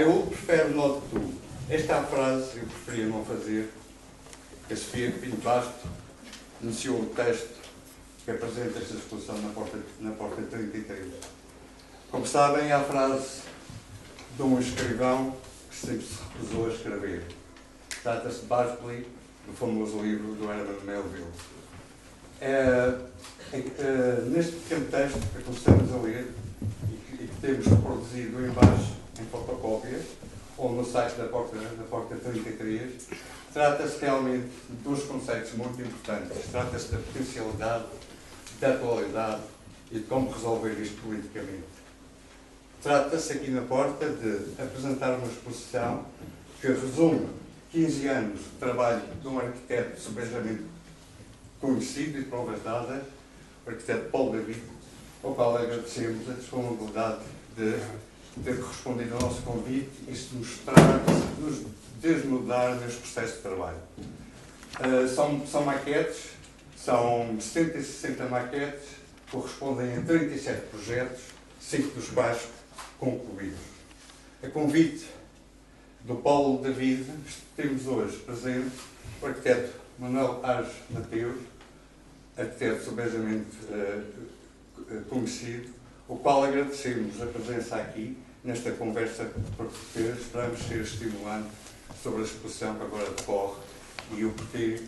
Eu prefiro not to. Esta é a frase eu preferia não fazer, que a Sofia Pinto Basto iniciou o texto que apresenta esta exposição na porta 33. Como sabem, é a frase de um escrivão que sempre se recusou a escrever. Trata-se de Barclay, do famoso livro do Herman Melville. Neste pequeno texto que começamos a ler e que temos produzido em baixo, em fotocópias, ou no site da porta 33, trata-se realmente de dois conceitos muito importantes. Trata-se da potencialidade, da atualidade e de como resolver isto politicamente. Trata-se aqui na porta de apresentar uma exposição que resume 15 anos de trabalho de um arquiteto subejamente conhecido e de provas dadas, o arquiteto Paulo David, ao qual agradecemos a disponibilidade de ter respondido ao nosso convite e se mostrar, nos desnudar neste processo de trabalho. São maquetes, são 160 maquetes, correspondem a 37 projetos, 5 dos quais concluídos. A convite do Paulo David, temos hoje presente o arquiteto Manuel Ares Mateus, arquiteto subejamente conhecido, o qual agradecemos a presença aqui nesta conversa porque esperamos ser estimulante sobre a exposição que agora decorre e o porquê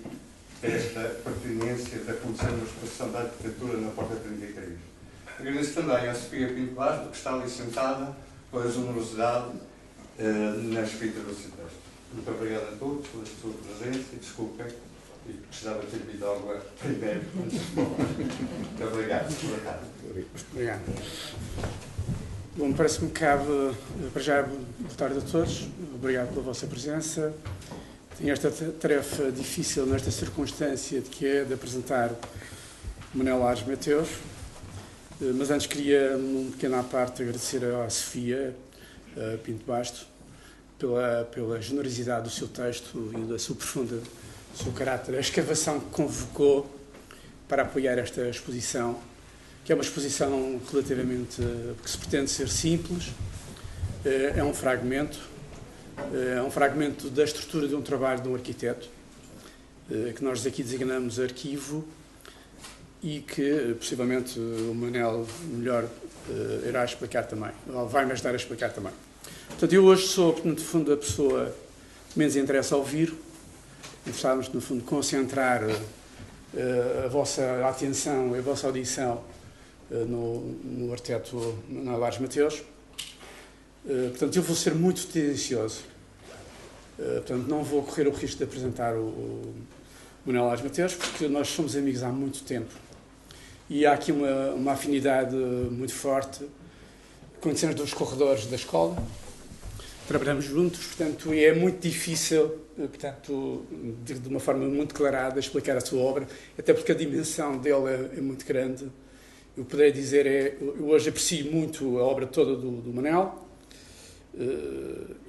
desta pertinência da condição da exposição da arquitetura na porta 33. Agradeço também à Sofia Pinto Basto, que está ali sentada, pela generosidade na escrita do seu texto. Muito obrigado a todos pela sua presença e desculpem, e precisava ter bebido água primeiro antes de falar. Muito obrigado. Obrigado. Bom, parece-me que cabe, para já, boa tarde a todos. Obrigado pela vossa presença. Tenho esta tarefa difícil nesta circunstância que é de apresentar o Manuel Ares Mateus. Mas antes queria, num pequeno à parte, agradecer à Sofia Pinto Basto pela generosidade do seu texto e do seu caráter, a escavação que convocou para apoiar esta exposição, que é uma exposição relativamente que se pretende ser simples, é um fragmento da estrutura de um trabalho de um arquiteto, que nós aqui designamos arquivo, e que possivelmente o Manel melhor irá explicar também, ou vai-me ajudar a explicar também. Portanto, eu hoje sou, no fundo, a pessoa que menos interessa ouvir. Interessávamos, no fundo, concentrar a vossa atenção e a vossa audição no arquiteto Manuel Ares Mateus. Portanto, eu vou ser muito tendencioso. Portanto, não vou correr o risco de apresentar o Manuel Ares Mateus, porque nós somos amigos há muito tempo. E há aqui uma afinidade muito forte. Conhecemos dos corredores da escola, trabalhamos juntos, portanto, e é muito difícil, portanto, de uma forma muito declarada, explicar a sua obra, até porque a dimensão dele é muito grande. Eu poderia dizer, eu hoje aprecio muito a obra toda do Manel,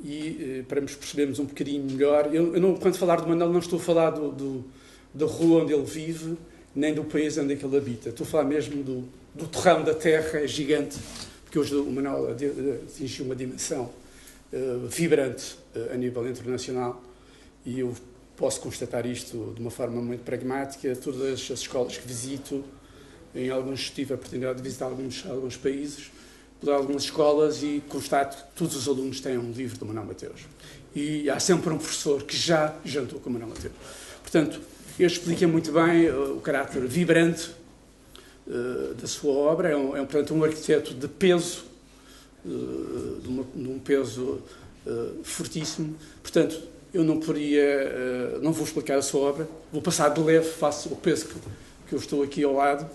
e para nos percebermos um bocadinho melhor, eu não, quando falar do Manel, não estou a falar da rua onde ele vive, nem do país onde ele habita. Estou a falar mesmo do terrão da terra, é gigante, porque hoje o Manuel atingiu uma dimensão vibrante a nível internacional, e eu posso constatar isto de uma forma muito pragmática. Todas as escolas que visito, em alguns tive a oportunidade de visitar alguns países, por algumas escolas, e constato que todos os alunos têm um livro do Manuel Mateus. E há sempre um professor que já jantou com o Manuel Mateus. Portanto, ele explica muito bem o caráter vibrante da sua obra. Portanto, um arquiteto de peso, de um peso fortíssimo. Portanto, eu não vou explicar a sua obra, vou passar de leve, faço o peso que eu estou aqui ao lado.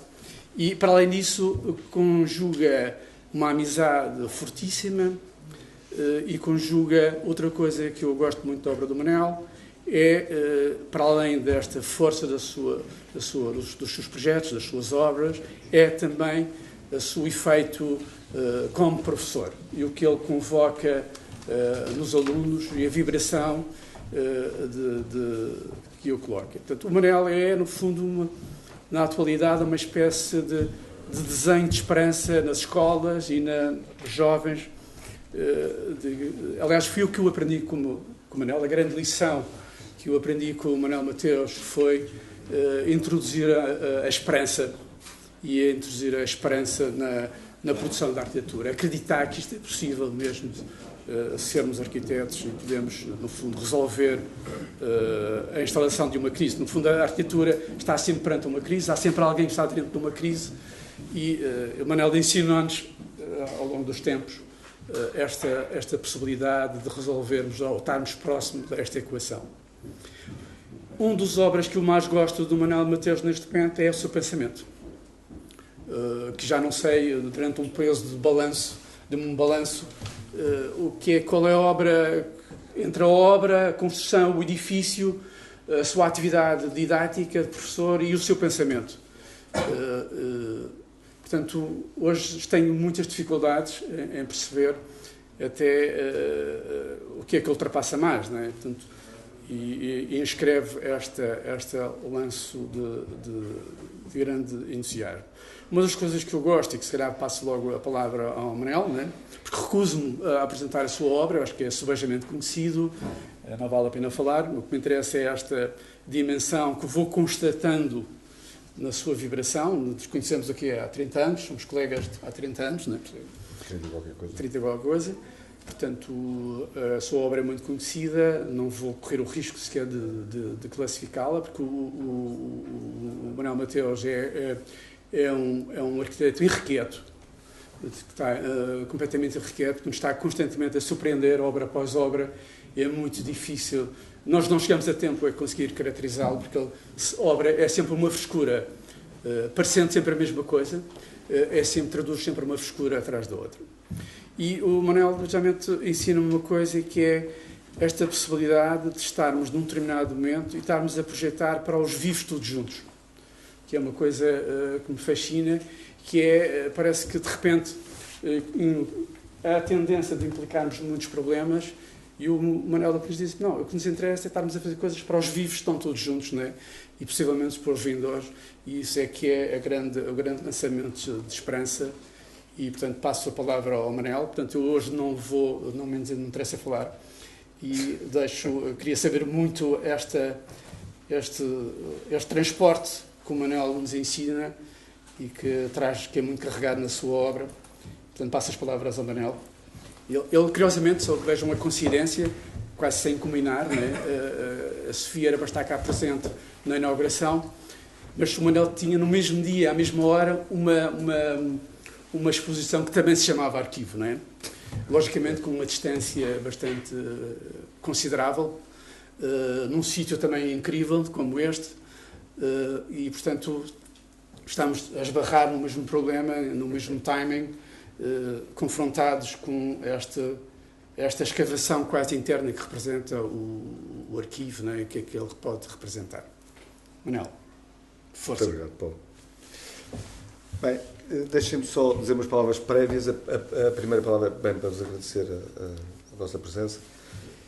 E, para além disso, conjuga uma amizade fortíssima e conjuga outra coisa que eu gosto muito da obra do Manel, para além desta força dos seus projetos, das suas obras, é também o seu efeito como professor e o que ele convoca nos alunos e a vibração que eu coloco. Portanto, o Manel é, no fundo, na atualidade, uma espécie de desenho de esperança nas escolas e nos jovens aliás, foi o que eu aprendi com o Manel. A grande lição que eu aprendi com o Manuel Mateus foi introduzir a esperança e introduzir a esperança na produção da arquitetura. Acreditar que isto é possível mesmo, sermos arquitetos e podemos, no fundo, resolver a instalação de uma crise. No fundo, a arquitetura está sempre perante uma crise, há sempre alguém que está dentro de uma crise e o Manel ensinou-nos, ao longo dos tempos, esta possibilidade de resolvermos ou estarmos próximos desta equação. Um dos obras que eu mais gosto do Manuel Mateus neste momento é o seu pensamento, que já não sei, durante um peso de um balanço, qual é a obra, entre a obra, a construção, o edifício, a sua atividade didática de professor e o seu pensamento. Portanto, hoje tenho muitas dificuldades em perceber até o que é que ultrapassa mais, não é? Portanto, e inscreve este lanço de grande entusiasmo. Uma das coisas que eu gosto, e que se calhar passo logo a palavra ao Manel, né? Porque recuso-me a apresentar a sua obra, eu acho que é subejamente conhecido, não vale a pena falar. O que me interessa é esta dimensão que vou constatando na sua vibração. Nos conhecemos aqui há 30 anos, somos colegas há 30 anos, né? 30 qualquer coisa. 30 qualquer coisa. Portanto, a sua obra é muito conhecida, não vou correr o risco sequer de classificá-la, porque o Manuel Mateus é um arquiteto irrequieto, que está completamente irrequieto, que nos está constantemente a surpreender, obra após obra. É muito difícil. Nós não chegamos a tempo a conseguir caracterizá-lo, porque obra é sempre uma frescura, parecendo sempre a mesma coisa, traduz sempre uma frescura atrás da outra. E o Manuel, justamente, ensina-me uma coisa, que é esta possibilidade de estarmos num determinado momento e estarmos a projetar para os vivos todos juntos, que é uma coisa que me fascina, que parece que, de repente, há a tendência de implicarmos muitos problemas, e o Manuel depois disse, não, o que nos interessa é estarmos a fazer coisas para os vivos que estão todos juntos, não é? E possivelmente para os vindores, e isso é que é o grande lançamento de esperança. E, portanto, passo a palavra ao Manel. Portanto, eu hoje não me interessa falar. E queria saber muito este transporte que o Manel nos ensina e que é muito carregado na sua obra. Portanto, passo as palavras ao Manel. Ele curiosamente, só que vejam uma coincidência, quase sem combinar, né? A Sofia era para estar cá presente na inauguração, mas o Manel tinha no mesmo dia, à mesma hora, uma exposição que também se chamava Arquivo, não é? Logicamente com uma distância bastante considerável, num sítio também incrível como este, e portanto estamos a esbarrar no mesmo problema, no mesmo timing, confrontados com esta escavação quase interna que representa o arquivo, não é? O que é que ele pode representar. Manel, força. Muito obrigado, Paulo. Bem, deixem-me só dizer umas palavras prévias. A primeira palavra, bem, para vos agradecer a vossa presença.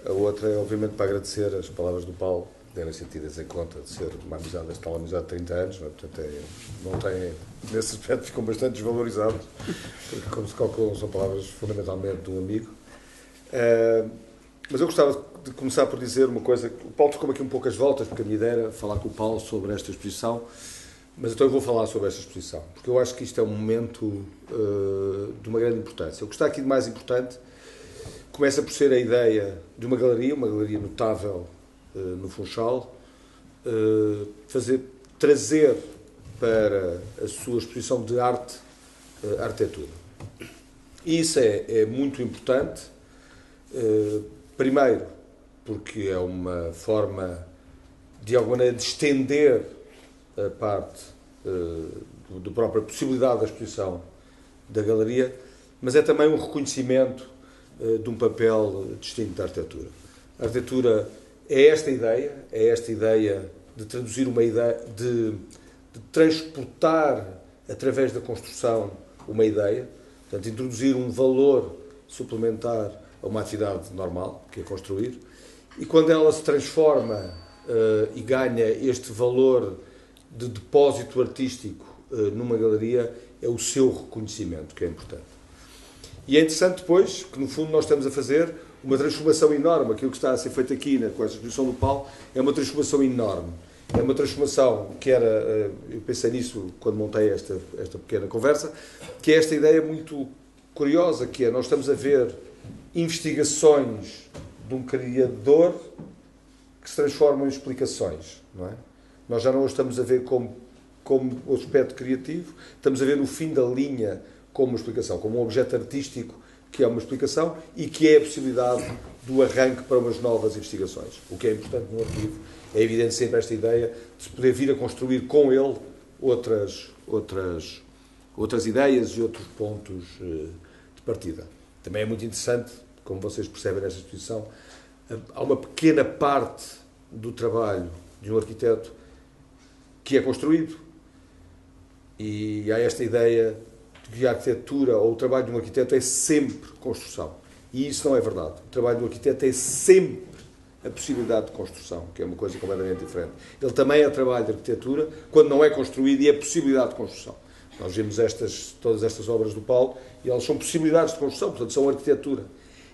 A outra é, obviamente, para agradecer as palavras do Paulo, devem ser tidas em conta de ser uma amizade, esta tal amizade de 30 anos, não é? Portanto, não têm, nesse aspecto, ficam bastante desvalorizados, porque, como se calculam, são palavras fundamentalmente de um amigo. Mas eu gostava de começar por dizer uma coisa. O Paulo tocou aqui um pouco as voltas, porque a minha ideia era falar com o Paulo sobre esta exposição. Mas então eu vou falar sobre esta exposição, porque eu acho que isto é um momento de uma grande importância. O que está aqui de mais importante começa por ser a ideia de uma galeria notável no Funchal, trazer para a sua exposição de arte a arquitetura. E isso é muito importante, primeiro porque é uma forma, de alguma maneira, de estender a parte da própria possibilidade da exposição da galeria, mas é também um reconhecimento de um papel distinto da arquitetura. A arquitetura é esta ideia de traduzir uma ideia, de transportar através da construção uma ideia, portanto, introduzir um valor suplementar a uma atividade normal, que é construir, e quando ela se transforma e ganha este valor de depósito artístico numa galeria, é o seu reconhecimento que é importante. E é interessante depois que, no fundo, nós estamos a fazer uma transformação enorme. Aquilo que está a ser feito aqui com esta exposição do Paulo é uma transformação enorme. É uma transformação que era, eu pensei nisso quando montei esta pequena conversa, que é esta ideia muito curiosa, que é, nós estamos a ver investigações de um criador que se transformam em explicações, não é? Nós já não o estamos a ver como o aspecto criativo, estamos a ver o fim da linha como uma explicação, como um objeto artístico que é uma explicação e que é a possibilidade do arranque para umas novas investigações. O que é importante no arquivo é evidente sempre esta ideia de se poder vir a construir com ele outras ideias e outros pontos de partida. Também é muito interessante, como vocês percebem nesta exposição, há uma pequena parte do trabalho de um arquiteto que é construído, e há esta ideia de que a arquitetura ou o trabalho de um arquiteto é sempre construção. E isso não é verdade. O trabalho do arquiteto é sempre a possibilidade de construção, que é uma coisa completamente diferente. Ele também é trabalho de arquitetura quando não é construído e é possibilidade de construção. Nós vimos todas estas obras do Paulo e elas são possibilidades de construção, portanto são arquitetura.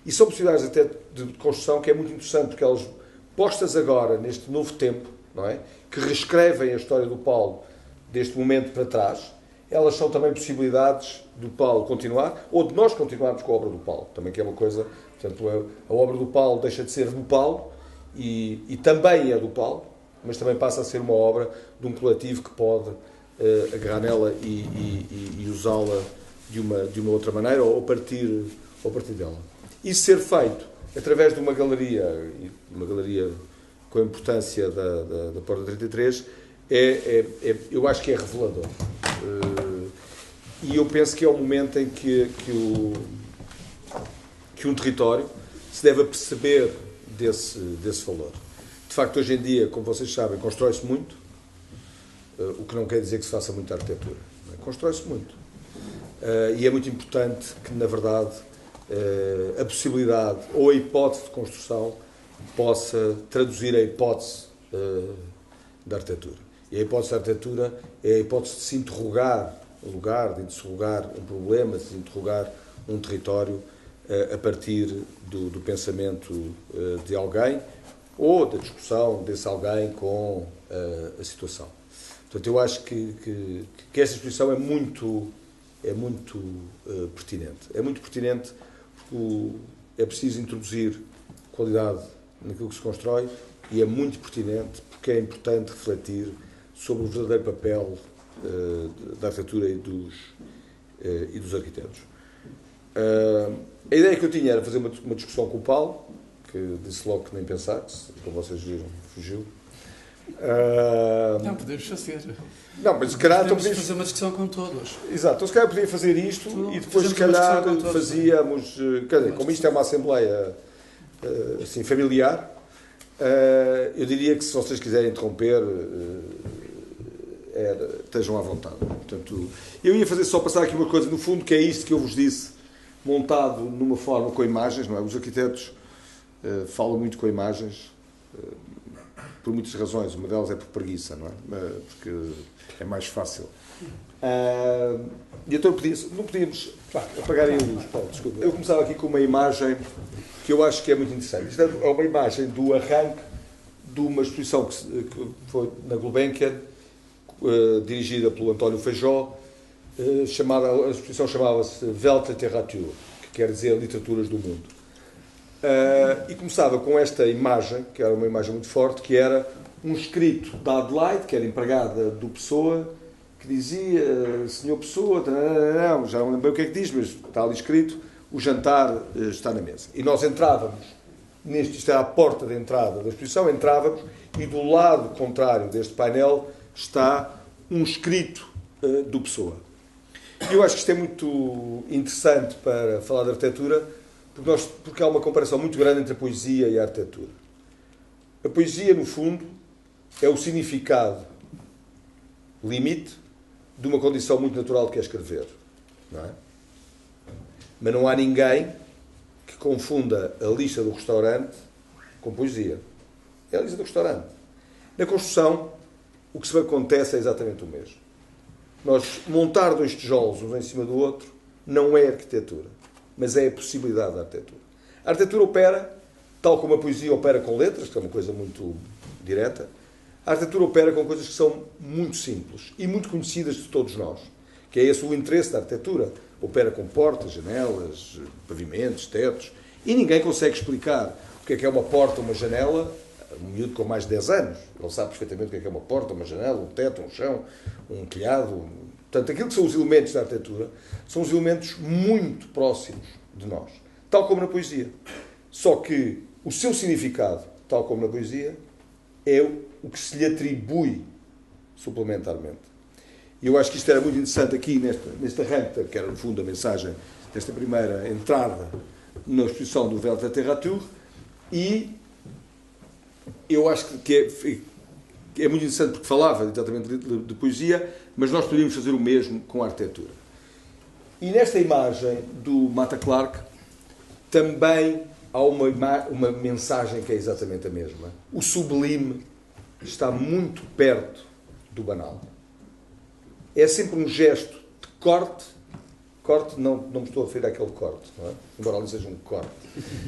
E são possibilidades de construção que é muito interessante, porque elas, postas agora neste novo tempo, não é? Que reescrevem a história do Paulo deste momento para trás, elas são também possibilidades do Paulo continuar, ou de nós continuarmos com a obra do Paulo, também que é uma coisa, portanto, a obra do Paulo deixa de ser do Paulo, e também é do Paulo, mas também passa a ser uma obra de um coletivo que pode agarrar nela e usá-la de uma outra maneira, ou partir dela. Isso ser feito através de uma galeria com a importância da Porta 33, eu acho que é revelador. E eu penso que é o momento em que um território se deve aperceber desse valor. De facto, hoje em dia, como vocês sabem, constrói-se muito, o que não quer dizer que se faça muita arquitetura. Constrói-se muito. E é muito importante que, na verdade, a possibilidade ou a hipótese de construção possa traduzir a hipótese da arquitetura. E a hipótese da arquitetura é a hipótese de se interrogar um lugar, de interrogar um problema, de se interrogar um território a partir do pensamento de alguém ou da discussão desse alguém com a situação. Portanto, eu acho que esta exposição é muito pertinente. É muito pertinente porque é preciso introduzir qualidade naquilo que se constrói e é muito pertinente porque é importante refletir sobre o verdadeiro papel da arquitetura e dos arquitetos. A ideia que eu tinha era fazer uma discussão com o Paulo, que disse logo que nem pensar, como vocês viram, fugiu. Não, podemos fazer. Não, mas se calhar podemos fazer uma discussão com todos. Exato, então se calhar podia fazer isto e depois se calhar fazíamos, quer dizer, como isto é uma assembleia assim, familiar, eu diria que se vocês quiserem interromper, estejam à vontade. Portanto, eu ia fazer só passar aqui uma coisa, no fundo, que é isto que eu vos disse, montado numa forma com imagens, não é? Os arquitetos falam muito com imagens, por muitas razões. Uma delas é por preguiça, não é? Porque é mais fácil. E então não podíamos apagar a luz. Desculpa. Eu começava aqui com uma imagem que eu acho que é muito interessante. Isto é uma imagem do arranque de uma exposição que foi na Gulbenkian, dirigida pelo António Feijó. A exposição chamava-se Weltliteratur, que quer dizer Literaturas do Mundo. E começava com esta imagem, que era uma imagem muito forte, que era um escrito da Adelaide, que era empregada do Pessoa, que dizia: Senhor Pessoa, não, já não lembro o que é que diz, mas está ali escrito: o jantar está na mesa. E nós entrávamos, isto era a porta de entrada da exposição, entrávamos e do lado contrário deste painel está um escrito do Pessoa. E eu acho que isto é muito interessante para falar de arquitetura, porque há uma comparação muito grande entre a poesia e a arquitetura. A poesia, no fundo, é o significado limite de uma condição muito natural que é escrever. Não é? Mas não há ninguém que confunda a lista do restaurante com poesia. É a lista do restaurante. Na construção, o que se acontece é exatamente o mesmo. Nós montar dois tijolos uns em cima do outro não é arquitetura. mas é a possibilidade da arquitetura. A arquitetura opera, tal como a poesia opera com letras, que é uma coisa muito direta, a arquitetura opera com coisas que são muito simples e muito conhecidas de todos nós, que é esse o interesse da arquitetura. Opera com portas, janelas, pavimentos, tetos, e ninguém consegue explicar o que é uma porta, uma janela, um miúdo com mais de 10 anos. Ele sabe perfeitamente o que é uma porta, uma janela, um teto, um chão, um telhado. Portanto, aquilo que são os elementos da arquitetura são os elementos muito próximos de nós, tal como na poesia. Só que o seu significado, tal como na poesia, é o que se lhe atribui suplementarmente. E eu acho que isto era muito interessante aqui neste arranque, que era no fundo a mensagem desta primeira entrada na exposição do Welt Literatur, e eu acho que é muito interessante porque falava exatamente de poesia, mas nós podíamos fazer o mesmo com a arquitetura. E nesta imagem do Mata Clark também há uma mensagem que é exatamente a mesma. O sublime está muito perto do banal. É sempre um gesto de corte. Corte, não me estou a referir àquele corte, não é? Embora ali seja um corte.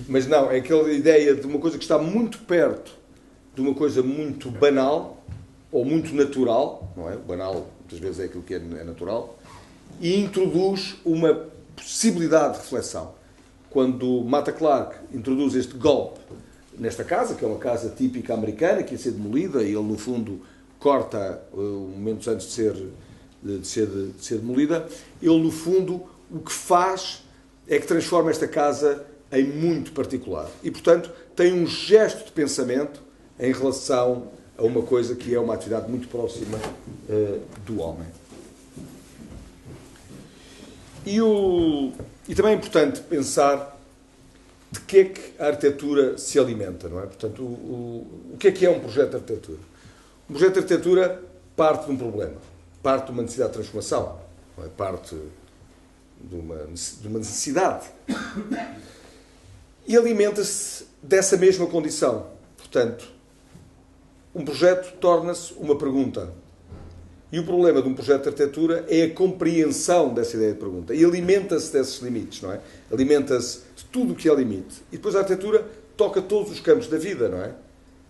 Mas não, é aquela ideia de uma coisa que está muito perto de uma coisa muito banal ou muito natural, não é? O banal, muitas vezes, é aquilo que é natural, e introduz uma possibilidade de reflexão. Quando Mata Clark introduz este golpe nesta casa, que é uma casa típica americana, que ia ser demolida, e ele, no fundo, corta momentos antes de ser demolida, ele, no fundo, o que faz é que transforma esta casa em muito particular. E, portanto, tem um gesto de pensamento em relação a uma coisa que é uma atividade muito próxima do homem. E também é importante pensar de que é que a arquitetura se alimenta, não é? Portanto, o que é um projeto de arquitetura? Um projeto de arquitetura parte de um problema, parte de uma necessidade de transformação, não é? Parte de uma necessidade. E alimenta-se dessa mesma condição. Portanto, um projeto torna-se uma pergunta. E o problema de um projeto de arquitetura é a compreensão dessa ideia de pergunta. E alimenta-se desses limites, não é? Alimenta-se de tudo o que é limite. E depois a arquitetura toca todos os campos da vida, não é?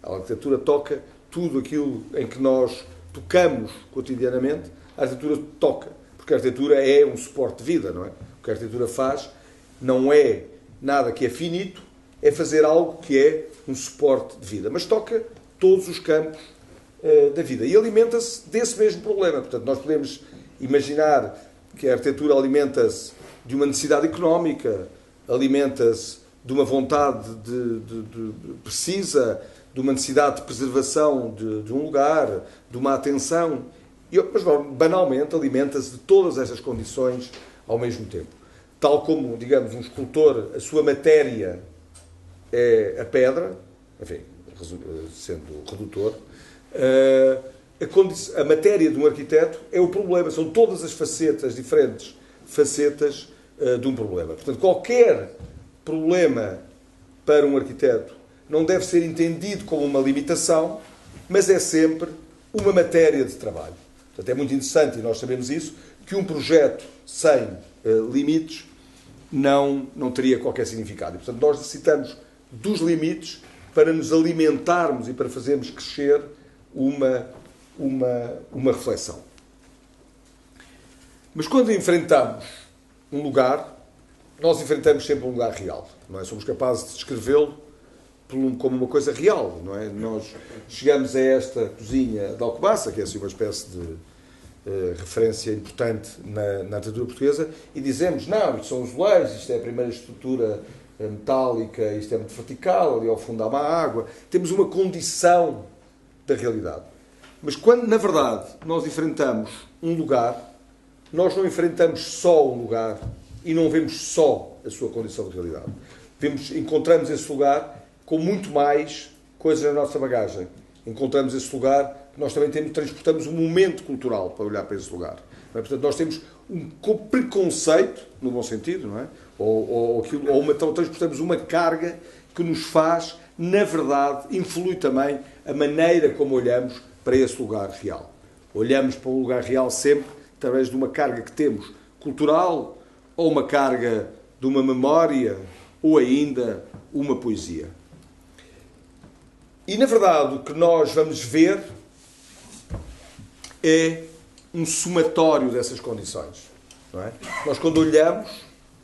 A arquitetura toca tudo aquilo em que nós tocamos cotidianamente. A arquitetura toca. Porque a arquitetura é um suporte de vida, não é? O que a arquitetura faz não é nada que é finito, é fazer algo que é um suporte de vida. Mas toca todos os campos da vida. E alimenta-se desse mesmo problema. Portanto, nós podemos imaginar que a arquitetura alimenta-se de uma necessidade económica, alimenta-se de uma vontade precisa, de uma necessidade de preservação de um lugar, de uma atenção. Mas, banalmente, alimenta-se de todas essas condições ao mesmo tempo. Tal como, digamos, um escultor, a sua matéria é a pedra, enfim, sendo redutor, a matéria de um arquiteto é o problema, são todas as facetas, diferentes facetas de um problema. Portanto, qualquer problema para um arquiteto não deve ser entendido como uma limitação, mas é sempre uma matéria de trabalho. Portanto, é muito interessante, e nós sabemos isso, que um projeto sem limites não teria qualquer significado. E, portanto, nós necessitamos dos limites para nos alimentarmos e para fazermos crescer uma reflexão. Mas quando enfrentamos um lugar, nós enfrentamos sempre um lugar real, não é? Somos capazes de descrevê-lo como uma coisa real, não é? Nós chegamos a esta cozinha de Alcobaça, que é assim uma espécie de referência importante na arquitetura portuguesa, e dizemos, não, isto são os azulejos, isto é a primeira estrutura metálica, isto é muito vertical, ali ao fundo há uma água. Temos uma condição da realidade. Mas quando, na verdade, nós enfrentamos um lugar, nós não enfrentamos só um lugar e não vemos só a sua condição de realidade. Encontramos esse lugar com muito mais coisas na nossa bagagem. Encontramos esse lugar, nós também transportamos um momento cultural para olhar para esse lugar. Não é? Portanto, nós temos um preconceito, no bom sentido, não é? Transportamos uma carga que nos faz, na verdade, influi também a maneira como olhamos para esse lugar real. Olhamos para o lugar real sempre através de uma carga que temos cultural, ou uma carga de uma memória ou ainda uma poesia. E, na verdade, o que nós vamos ver é um somatório dessas condições. Não é? Nós, quando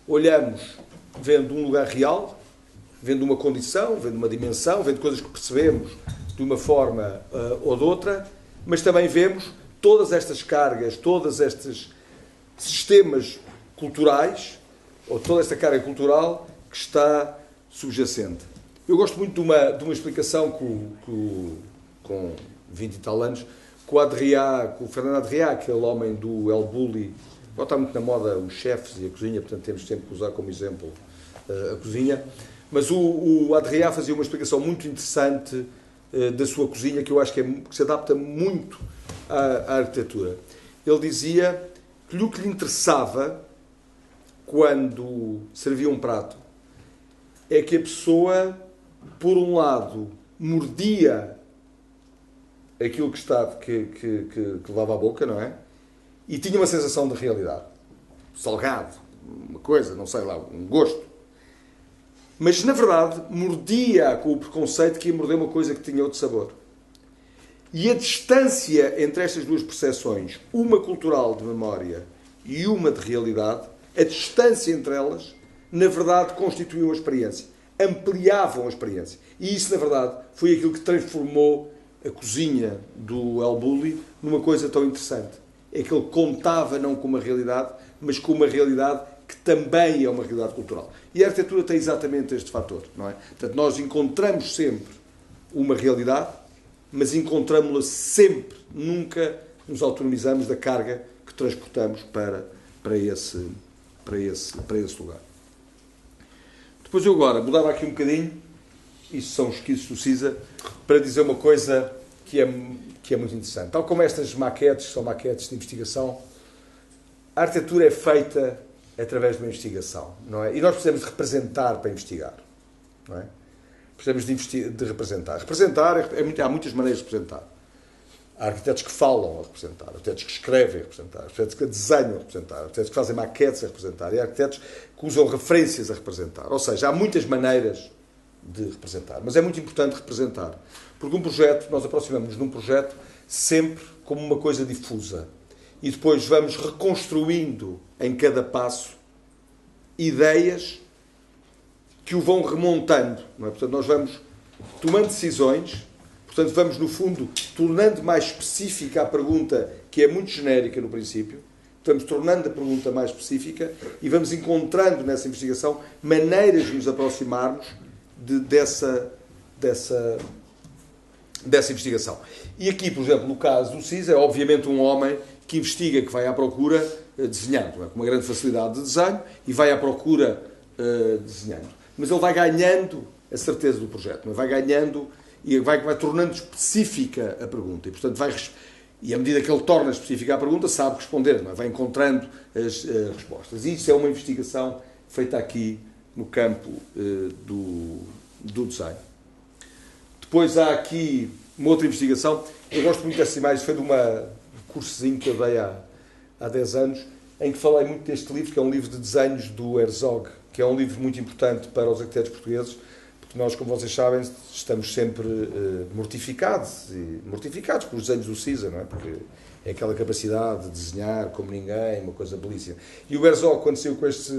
olhamos vendo um lugar real, vendo uma condição, vendo uma dimensão, vendo coisas que percebemos de uma forma ou de outra, mas também vemos todas estas cargas, todos estes sistemas culturais, ou toda esta carga cultural que está subjacente. Eu gosto muito de uma explicação com 20 e tal anos, com o Fernando Adrià, aquele homem do El Bulli. Agora está muito na moda os chefes e a cozinha, portanto temos sempre que usar como exemplo a cozinha. Mas o Adrià fazia uma explicação muito interessante da sua cozinha, que eu acho que se adapta muito à arquitetura. Ele dizia que o que lhe interessava quando servia um prato é que a pessoa, por um lado, mordia aquilo que levava à boca, não é? E tinha uma sensação de realidade. Salgado, uma coisa, não sei lá, um gosto. Mas, na verdade, mordia com o preconceito que ia morder uma coisa que tinha outro sabor. E a distância entre estas duas percepções, uma cultural de memória e uma de realidade, a distância entre elas, na verdade, constituiu a experiência. Ampliavam a experiência. E isso, na verdade, foi aquilo que transformou a cozinha do El Bulli numa coisa tão interessante. É que ele contava não com uma realidade, mas com uma realidade que também é uma realidade cultural. E a arquitetura tem exatamente este fator, não é? Portanto, nós encontramos sempre uma realidade, mas encontramos-la sempre, nunca nos autonomizamos da carga que transportamos para esse lugar. Depois eu agora mudava aqui um bocadinho, isso são os esquizos do CISA, para dizer uma coisa que é muito interessante. Tal como estas maquetes, são maquetes de investigação, a arquitetura é feita através de uma investigação, não é? E nós precisamos de representar para investigar, não é? Precisamos de representar. Há muitas maneiras de representar. Há arquitetos que falam a representar, arquitetos que escrevem a representar, arquitetos que desenham a representar, arquitetos que fazem maquetes a representar e arquitetos que usam referências a representar. Ou seja, há muitas maneiras de representar, mas é muito importante representar, porque um projeto, nós aproximamos-nos de um projeto sempre como uma coisa difusa e depois vamos reconstruindo em cada passo ideias que o vão remontando, não é? Portanto, nós vamos tomando decisões, portanto, vamos, no fundo, tornando mais específica a pergunta, que é muito genérica no princípio, vamos tornando a pergunta mais específica e vamos encontrando nessa investigação maneiras de nos aproximarmos dessa investigação. E aqui, por exemplo, no caso do CISA, é obviamente um homem que investiga, que vai à procura desenhando, com uma grande facilidade de desenho, e vai à procura desenhando. Mas ele vai ganhando a certeza do projeto, vai ganhando e vai tornando específica a pergunta. E, portanto, e à medida que ele torna específica a pergunta, sabe responder, vai encontrando as respostas. E isso é uma investigação feita aqui no campo do design. Depois há aqui uma outra investigação. Eu gosto muito dessa imagem, foi de um cursozinho que eu dei há 10 anos, em que falei muito deste livro, que é um livro de desenhos do Herzog, que é um livro muito importante para os arquitetos portugueses, porque nós, como vocês sabem, estamos sempre mortificados pelos desenhos do CISA, não é? Porque é aquela capacidade de desenhar como ninguém, uma coisa belíssima. E o Herzog, quando saiu com este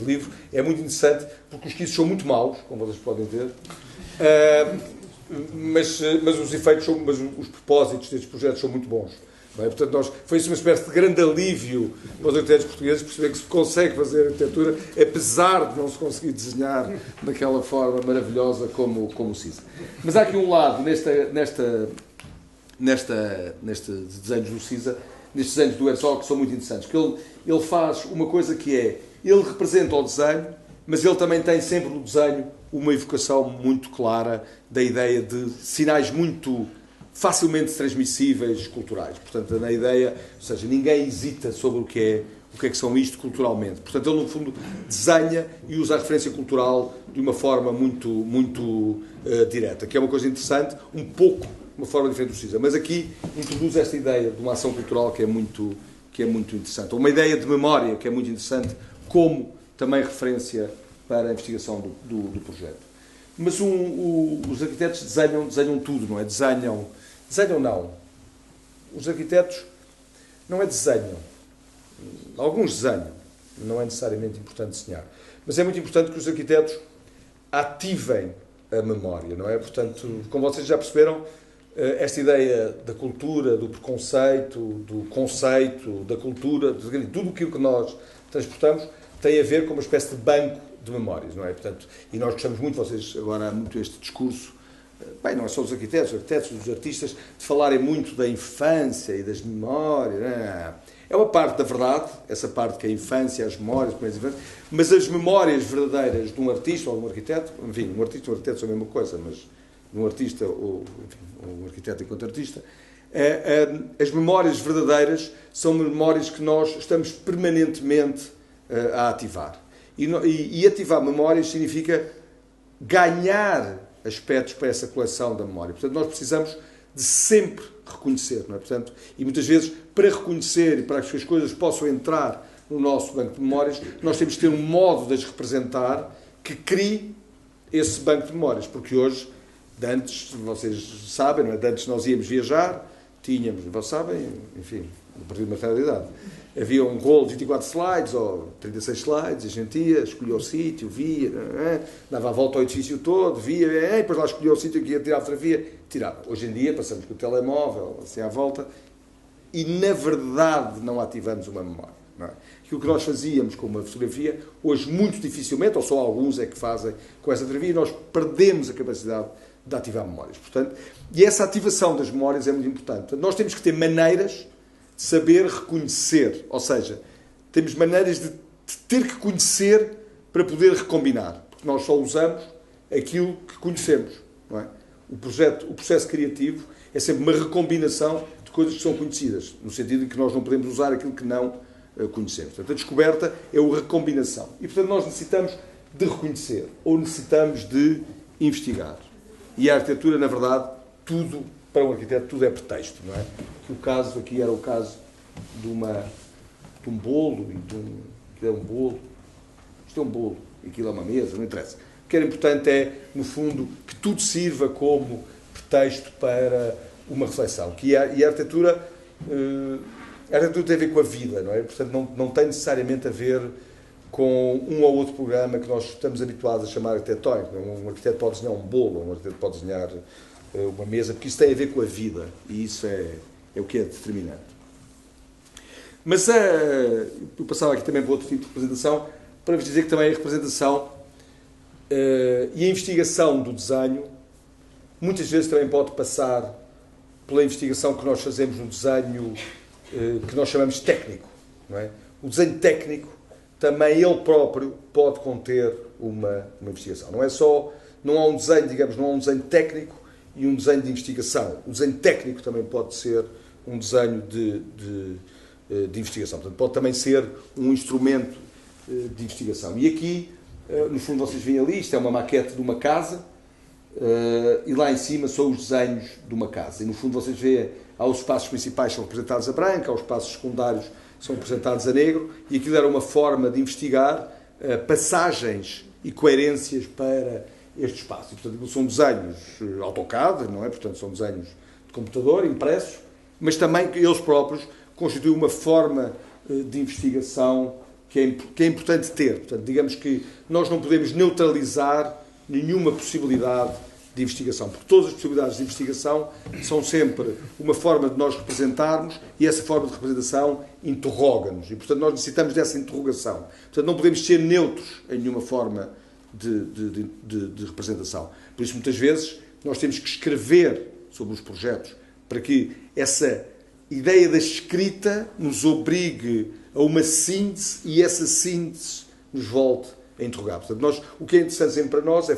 livro, é muito interessante, porque os esquizos são muito maus, como vocês podem ver, mas os efeitos, mas os propósitos destes projetos são muito bons. Bem, portanto, foi isso uma espécie de grande alívio para os arquitetos portugueses perceber que se consegue fazer arquitetura, apesar de não se conseguir desenhar daquela forma maravilhosa como o CISA. Mas há aqui um lado, nestes desenhos do CISA, nestes desenhos do Herzog, que são muito interessantes, que ele faz uma coisa que é, ele representa o desenho, mas ele também tem sempre no desenho uma evocação muito clara da ideia de sinais muito facilmente transmissíveis culturais. Portanto, na ideia, ou seja, ninguém hesita sobre o que é que são isto culturalmente. Portanto, ele, no fundo, desenha e usa a referência cultural de uma forma muito direta, que é uma coisa interessante, um pouco uma forma diferente do CISA. Mas aqui introduz esta ideia de uma ação cultural que é muito interessante. Uma ideia de memória que é muito interessante, como também referência para a investigação do projeto. Mas os arquitetos desenham tudo, não é? Desenham não. Os arquitetos não é desenham. Alguns desenham. Não é necessariamente importante desenhar. Mas é muito importante que os arquitetos ativem a memória, não é? Portanto, como vocês já perceberam, esta ideia da cultura, do preconceito, do conceito, da cultura, tudo aquilo que nós transportamos tem a ver com uma espécie de banco de memórias, não é? Portanto, e nós gostamos muito, vocês agora há muito este discurso, bem, não é só dos arquitetos, dos artistas, de falarem muito da infância e das memórias. É uma parte da verdade, essa parte que é a infância, as memórias, mas as memórias verdadeiras de um artista ou de um arquiteto, enfim, um artista e um arquiteto são a mesma coisa, mas de um artista ou um arquiteto enquanto artista, as memórias verdadeiras são memórias que nós estamos permanentemente a ativar. E ativar memórias significa ganhar aspectos para essa coleção da memória. Portanto, nós precisamos de sempre reconhecer, não é? Portanto, e muitas vezes, para reconhecer e para que as coisas possam entrar no nosso banco de memórias, nós temos que ter um modo de as representar que crie esse banco de memórias. Porque hoje, de antes, vocês sabem, não é? De antes nós íamos viajar, tínhamos, vocês sabem, enfim, a partir de uma certa idade, havia um rolo de 24 slides ou 36 slides, a gente ia, escolhia o sítio, via, dava a volta ao edifício todo, via, e depois lá escolhia o sítio que ia tirar a fotografia, tirava. Hoje em dia passamos com o telemóvel, assim à volta, e na verdade não ativamos uma memória. Não é? Aquilo que nós fazíamos com uma fotografia, hoje muito dificilmente, ou só alguns é que fazem com essa fotografia, e nós perdemos a capacidade de ativar memórias. Portanto, e essa ativação das memórias é muito importante. Portanto, nós temos que ter maneiras de saber reconhecer, ou seja, temos maneiras de ter que conhecer para poder recombinar, porque nós só usamos aquilo que conhecemos, não é? O processo criativo é sempre uma recombinação de coisas que são conhecidas, no sentido em que nós não podemos usar aquilo que não conhecemos. Portanto, a descoberta é a recombinação. E, portanto, nós necessitamos de reconhecer, ou necessitamos de investigar. E a arquitetura, na verdade, tudo, para um arquiteto, tudo é pretexto, não é? O caso aqui era o caso de um bolo, que é um bolo, isto é um bolo, aquilo é uma mesa, não interessa. O que era importante é, no fundo, que tudo sirva como pretexto para uma reflexão. E a arquitetura tem a ver com a vida, não é? Portanto, não tem necessariamente a ver com um ou outro programa que nós estamos habituados a chamar arquitetónico. Um arquiteto pode desenhar um bolo, um arquiteto pode desenhar uma mesa, porque isso tem a ver com a vida, e isso é o que é determinante. Mas eu passava aqui também para outro tipo de representação, para vos dizer que também a representação e a investigação do desenho muitas vezes também pode passar pela investigação que nós fazemos no desenho que nós chamamos de técnico, não é? O desenho técnico também ele próprio pode conter uma investigação. Não há um desenho, digamos, não há um desenho técnico e um desenho de investigação. O desenho técnico também pode ser um desenho de investigação. Portanto, pode também ser um instrumento de investigação. E aqui, no fundo, vocês veem ali, isto é uma maquete de uma casa, e lá em cima são os desenhos de uma casa. E, no fundo, vocês veem, há os espaços principais que são representados a branco, há os espaços secundários que são representados a negro, e aquilo era uma forma de investigar passagens e coerências para este espaço. E, portanto, são desenhos AutoCAD, não é? Portanto, são desenhos de computador, impressos, mas também eles próprios constituem uma forma de investigação que é importante ter. Portanto, digamos que nós não podemos neutralizar nenhuma possibilidade de investigação, porque todas as possibilidades de investigação são sempre uma forma de nós representarmos, e essa forma de representação interroga-nos, e, portanto, nós necessitamos dessa interrogação. Portanto, não podemos ser neutros em nenhuma forma de representação. Por isso, muitas vezes, nós temos que escrever sobre os projetos para que essa ideia da escrita nos obrigue a uma síntese e essa síntese nos volte a interrogar. Portanto, o que é interessante sempre para nós é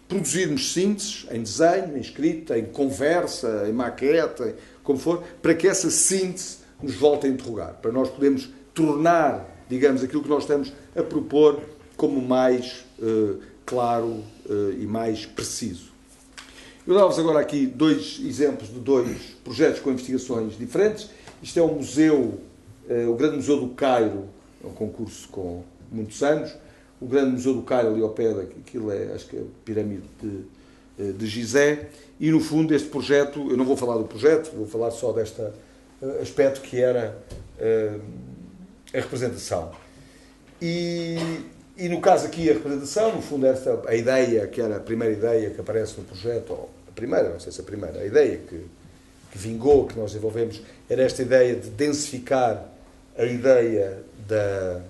produzirmos sínteses em desenho, em escrita, em conversa, em maquete, como for, para que essa síntese nos volte a interrogar, para nós podermos tornar, digamos, aquilo que nós estamos a propor como mais claro e mais preciso. Eu dava-vos agora aqui dois exemplos de dois projetos com investigações diferentes. Isto é um museu, o Grande Museu do Cairo, é um concurso com muitos anos. O grande Museu do Cairo, ali ao pé, aquilo é, acho que é a pirâmide de Gizé. E, no fundo, este projeto, eu não vou falar do projeto, vou falar só deste aspecto que era a representação. E no caso aqui, a representação, no fundo, esta, a ideia, que era a primeira ideia que aparece no projeto, ou a primeira, não sei se a primeira, a ideia que vingou, que nós desenvolvemos, era esta ideia de densificar a ideia da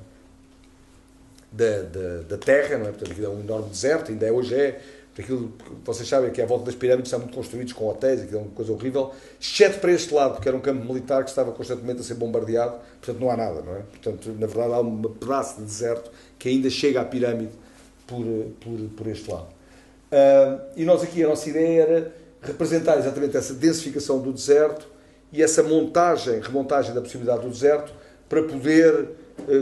terra, não é? Portanto, aquilo é um enorme deserto, ainda hoje é. Aquilo que vocês sabem que à volta das pirâmides estão muito construídos com hotéis, aquilo é uma coisa horrível, exceto para este lado, que era um campo militar que estava constantemente a ser bombardeado, portanto não há nada, não é? Portanto, na verdade, há um pedaço de deserto que ainda chega à pirâmide por este lado. E nós aqui, a nossa ideia era representar exatamente essa densificação do deserto e essa remontagem da possibilidade do deserto para poder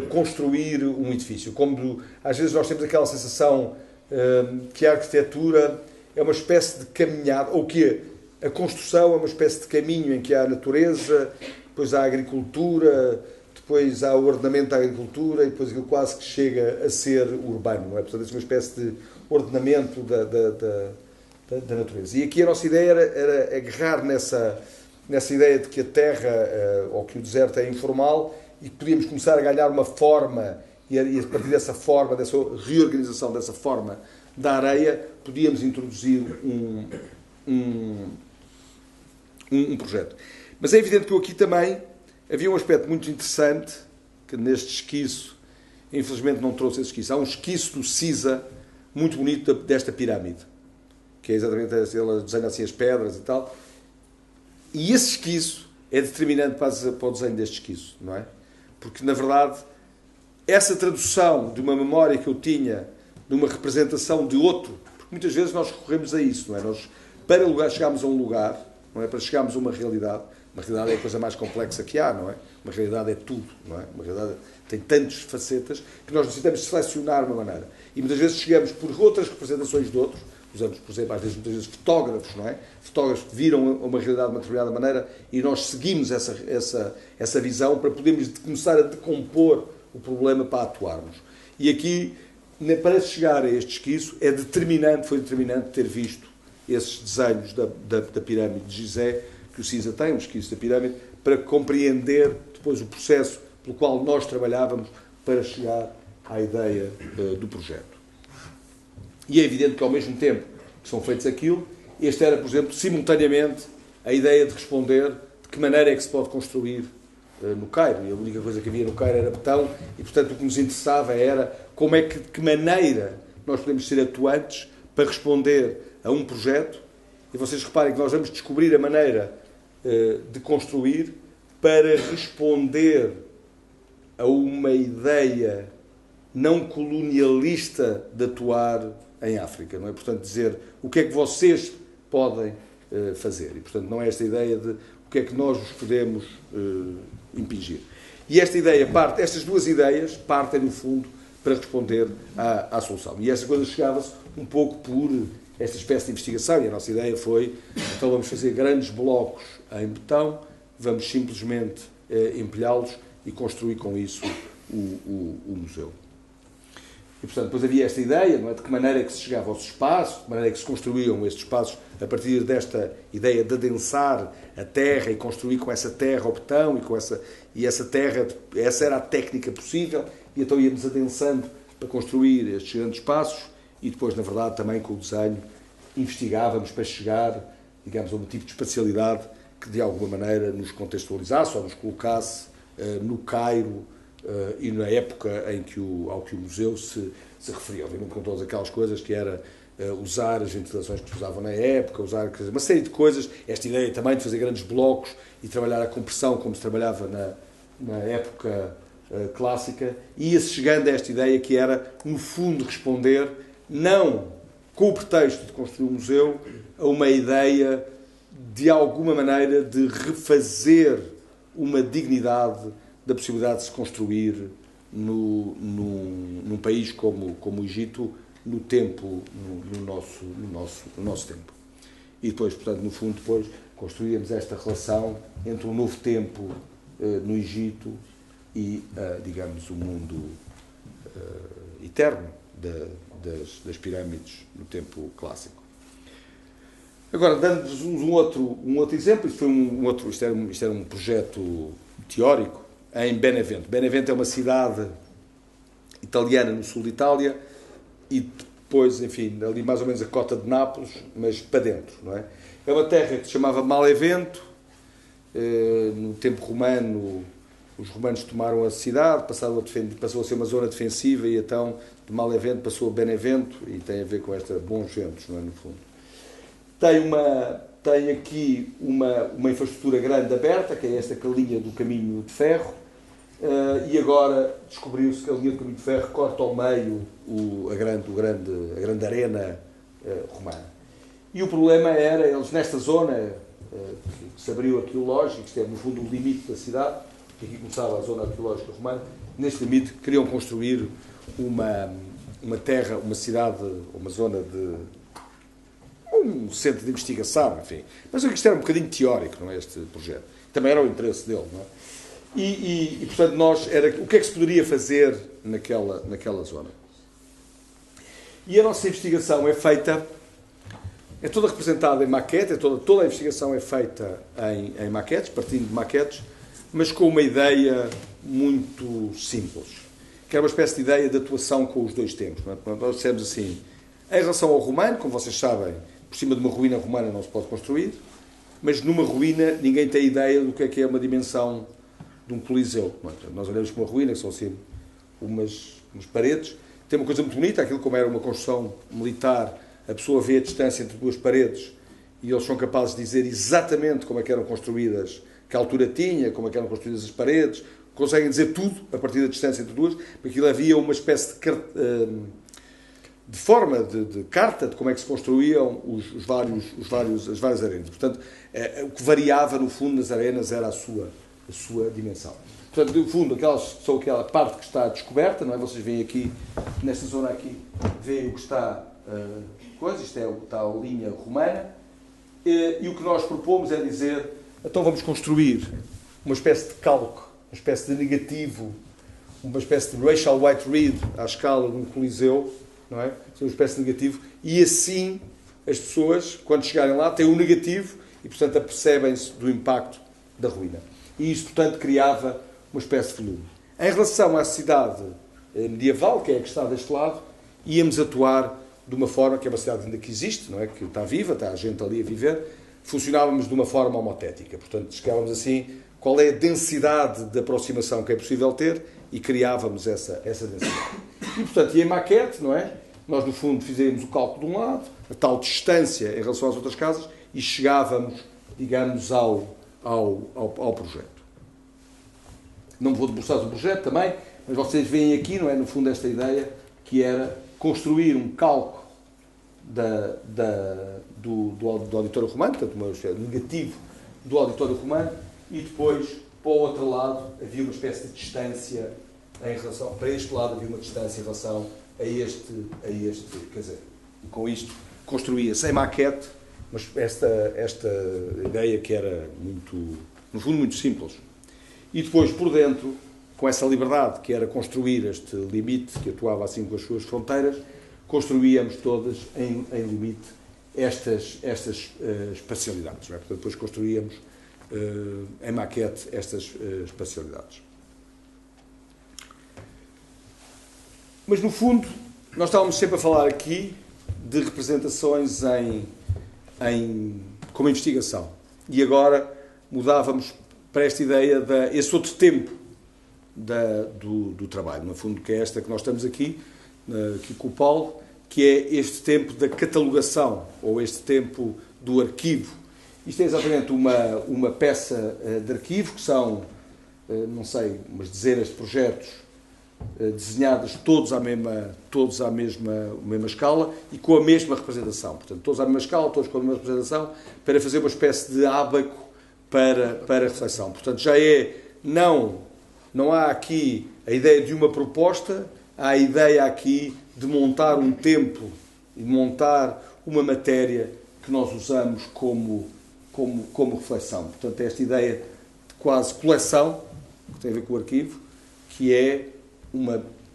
construir um edifício. Como às vezes nós temos aquela sensação que a arquitetura é uma espécie de caminhada, ou que a construção é uma espécie de caminho em que há a natureza, depois há a agricultura, depois há o ordenamento da agricultura e depois aquilo quase que chega a ser urbano, não é? Portanto, é uma espécie de ordenamento da natureza. E aqui a nossa ideia era agarrar nessa ideia de que a terra ou que o deserto é informal e que podíamos começar a ganhar uma forma e a partir dessa forma, dessa reorganização dessa forma da areia, podíamos introduzir um projeto. Mas é evidente que aqui também havia um aspecto muito interessante, que neste esquiço, infelizmente não trouxe esse esquiço, há um esquiço do CISA muito bonito desta pirâmide, que é exatamente, ele desenha assim as pedras e tal, e esse esquiço é determinante para o desenho deste esquiço, não é? Porque, na verdade, essa tradução de uma memória que eu tinha, de uma representação de outro, porque muitas vezes nós recorremos a isso, não é? Nós, para chegarmos a um lugar, não é? Para chegarmos a uma realidade é a coisa mais complexa que há, não é? Uma realidade é tudo, não é? Uma realidade tem tantas facetas que nós necessitamos selecionar uma maneira. E muitas vezes chegamos por outras representações de outros, usamos, por exemplo, muitas vezes fotógrafos, não é? Fotógrafos que viram uma realidade de uma determinada maneira e nós seguimos essa visão para podermos começar a decompor o problema para atuarmos. E aqui, para chegar a este esquiço, foi determinante ter visto esses desenhos da pirâmide de Gizé, que o CISA tem, um esquiço da pirâmide, para compreender depois o processo pelo qual nós trabalhávamos para chegar à ideia do projeto. E é evidente que, ao mesmo tempo que são feitos aquilo, este era, por exemplo, simultaneamente, a ideia de responder de que maneira é que se pode construir no Cairo. E a única coisa que havia no Cairo era betão, e, portanto, o que nos interessava era de que maneira nós podemos ser atuantes para responder a um projeto. E vocês reparem que nós vamos descobrir a maneira de construir para responder a uma ideia não colonialista de atuar em África, não é? Portanto, dizer o que é que vocês podem fazer. E, portanto, não é esta ideia de o que é que nós vos podemos impingir. E estas duas ideias partem, no fundo, para responder à solução. E esta coisa chegava-se um pouco por esta espécie de investigação, e a nossa ideia foi, então vamos fazer grandes blocos em betão, vamos simplesmente empilhá-los e construir com isso o museu. E, portanto, depois havia esta ideia, não é, de que maneira é que se chegava aos espaços, de que maneira é que se construíam estes espaços a partir desta ideia de adensar a terra e construir com essa terra o betão e essa terra, essa era a técnica possível, e então íamos adensando para construir estes grandes espaços e depois, na verdade, também com o desenho investigávamos para chegar, digamos, a um tipo de espacialidade que de alguma maneira nos contextualizasse ou nos colocasse no Cairo e na época ao que o museu se referia, obviamente com todas aquelas coisas que era usar as ventilações que se usavam na época, usar uma série de coisas, esta ideia também de fazer grandes blocos e trabalhar a compressão como se trabalhava na época clássica, e ia-se chegando a esta ideia que era, no fundo, responder, não com o pretexto de construir um museu, a uma ideia de alguma maneira de refazer uma dignidade da possibilidade de se construir num país como o Egito no nosso tempo. E depois, portanto, no fundo, depois construímos esta relação entre um novo tempo no Egito e, digamos, o mundo eterno das pirâmides no tempo clássico. Agora, dando-vos um outro exemplo, isto era um projeto teórico em Benevento. Benevento é uma cidade italiana no sul de Itália e depois, enfim, ali mais ou menos a cota de Nápoles, mas para dentro, não é? É uma terra que se chamava Malevento. No tempo romano, os romanos tomaram a cidade, passou a ser uma zona defensiva e então de Malevento passou a Benevento e tem a ver com esta bons ventos, não é, no fundo. Tem aqui uma infraestrutura grande aberta, que é esta linha do caminho de ferro, e agora descobriu-se que a linha do caminho de ferro corta ao meio a grande arena romana. E o problema era, eles nesta zona, que se abriu arqueológico, isto é no fundo o limite da cidade, que aqui começava a zona arqueológica romana, neste limite queriam construir uma terra, uma cidade, uma zona de um centro de investigação, enfim. Mas isto era um bocadinho teórico, não é, este projeto. Também era o interesse dele, não é? E portanto, o que é que se poderia fazer naquela zona? E a nossa investigação é toda representada em maquete, toda a investigação é feita em maquetes, partindo de maquetes, mas com uma ideia muito simples, que é uma espécie de ideia de atuação com os dois tempos. Não é? Nós dissemos assim, em relação ao romano, como vocês sabem, por cima de uma ruína romana não se pode construir, mas numa ruína ninguém tem ideia do que é uma dimensão de um coliseu. Não é? Nós olhamos para uma ruína, que são assim umas paredes, tem uma coisa muito bonita, aquilo como era uma construção militar, a pessoa vê a distância entre duas paredes e eles são capazes de dizer exatamente como é que eram construídas, que altura tinha, como é que eram construídas as paredes, conseguem dizer tudo a partir da distância entre duas, porque aquilo havia uma espécie de forma de carta de como é que se construíam as várias arenas. Portanto, o que variava no fundo nas arenas era a sua dimensão. Portanto, no fundo, aquela parte que está descoberta, não é? Vocês veem aqui, nesta zona aqui, veem o que está está a linha romana, e o que nós propomos é dizer, então vamos construir uma espécie de calco, uma espécie de negativo, uma espécie de racial white reed à escala de um coliseu, não é? Uma espécie de negativo, e assim as pessoas, quando chegarem lá, têm um negativo e, portanto, apercebem-se do impacto da ruína. E isto, portanto, criava uma espécie de volume. Em relação à cidade medieval, que é a que está deste lado, íamos atuar de uma forma, que é uma cidade ainda que existe, não é? Que está viva, está a gente ali a viver, funcionávamos de uma forma homotética. Portanto, chegávamos assim, qual é a densidade de aproximação que é possível ter e criávamos essa densidade. E, portanto, e em maquete, não é? Nós, no fundo, fizemos o cálculo de um lado, a tal distância em relação às outras casas, e chegávamos, digamos, ao projeto. Não vou debruçar o projeto também, mas vocês veem aqui, não é? No fundo, esta ideia que era construir um calco do auditório romano, portanto, um negativo do auditório romano, e depois, para o outro lado, havia uma espécie de distância em relação, para este lado havia uma distância em relação a este, quer dizer, e com isto construía-se em maquete, mas esta ideia que era muito, no fundo, muito simples. E depois, por dentro, com essa liberdade que era construir este limite, que atuava assim com as suas fronteiras, construíamos todas em limite estas espacialidades. Não é? Portanto, depois construíamos em maquete estas espacialidades. Mas, no fundo, nós estávamos sempre a falar aqui de representações como investigação. E agora mudávamos para esta ideia esse outro tempo do trabalho, no fundo, que é esta que nós estamos aqui com o Paulo, que é este tempo da catalogação, ou este tempo do arquivo. Isto é exatamente uma peça de arquivo, que são, não sei, umas dezenas de projetos desenhados todos à mesma escala e com a mesma representação. Portanto, todos à mesma escala, todos com a mesma representação, para fazer uma espécie de ábaco para a reflexão. Portanto, não há aqui a ideia de uma proposta, há a ideia aqui de montar um tempo e de montar uma matéria que nós usamos como reflexão. Portanto, esta ideia de quase coleção, que tem a ver com o arquivo, que é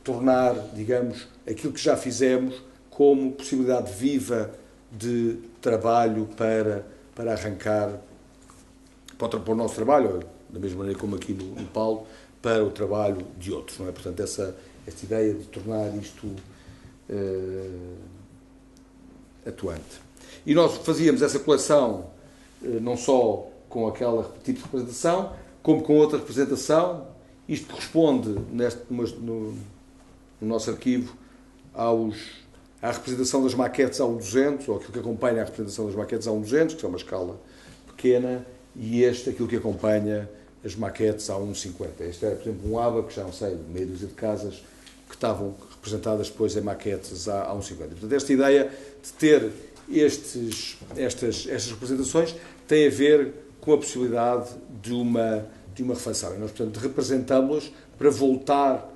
tornar, digamos, aquilo que já fizemos como possibilidade viva de trabalho para arrancar para o nosso trabalho, da mesma maneira como aqui no Paulo, para o trabalho de outros, não é? Portanto, esta ideia de tornar isto atuante. E nós fazíamos essa coleção não só com aquele tipo de representação, como com outra representação. Isto corresponde, no nosso arquivo, à representação das maquetes A1200, ou aquilo que acompanha a representação das maquetes A1200, que é uma escala pequena, e aquilo que acompanha as maquetes A150. Este era, por exemplo, um ABA, que já não sei, meia dúzia de casas, que estavam representadas depois em maquetes A150. Portanto, esta ideia de ter estas representações tem a ver com a possibilidade de uma reflexão. E nós, portanto, representamos-las para voltar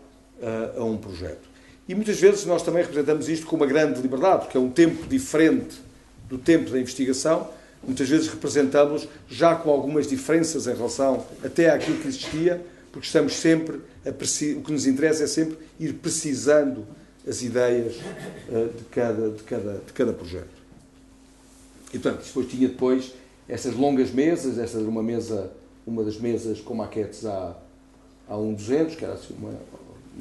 a um projeto. E muitas vezes nós também representamos isto com uma grande liberdade, porque é um tempo diferente do tempo da investigação. Muitas vezes representamos já com algumas diferenças em relação até àquilo que existia, porque estamos sempre o que nos interessa é sempre ir precisando as ideias de cada projeto. E, portanto, depois tinha estas longas mesas. Esta era uma das mesas com maquetes A1200, que era assim uma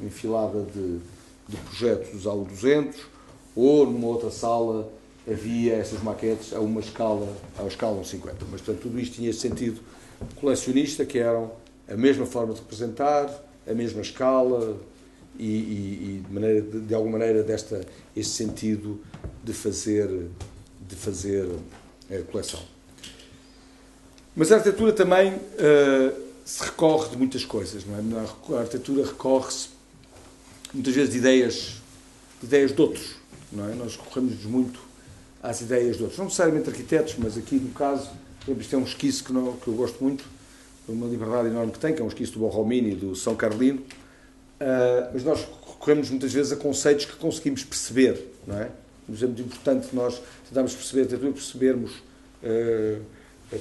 enfilada de projetos dos A1200, ou numa outra sala havia essas maquetes a escala 50. Mas, portanto, tudo isto tinha esse sentido colecionista, que eram a mesma forma de representar, a mesma escala e de alguma maneira este sentido de fazer coleção. Mas a arquitetura também se recorre de muitas coisas, não é? A arquitetura recorre-se muitas vezes de ideias de outros, não é? Nós recorremos muito às ideias de outros, não necessariamente arquitetos, mas aqui no caso, isto é um esquiço que eu gosto muito, uma liberdade enorme que tem, que é um esquiço do Borromini e do São Carlino, mas nós recorremos muitas vezes a conceitos que conseguimos perceber, não é? É muito importante nós tentarmos perceber a arquitetura, percebermos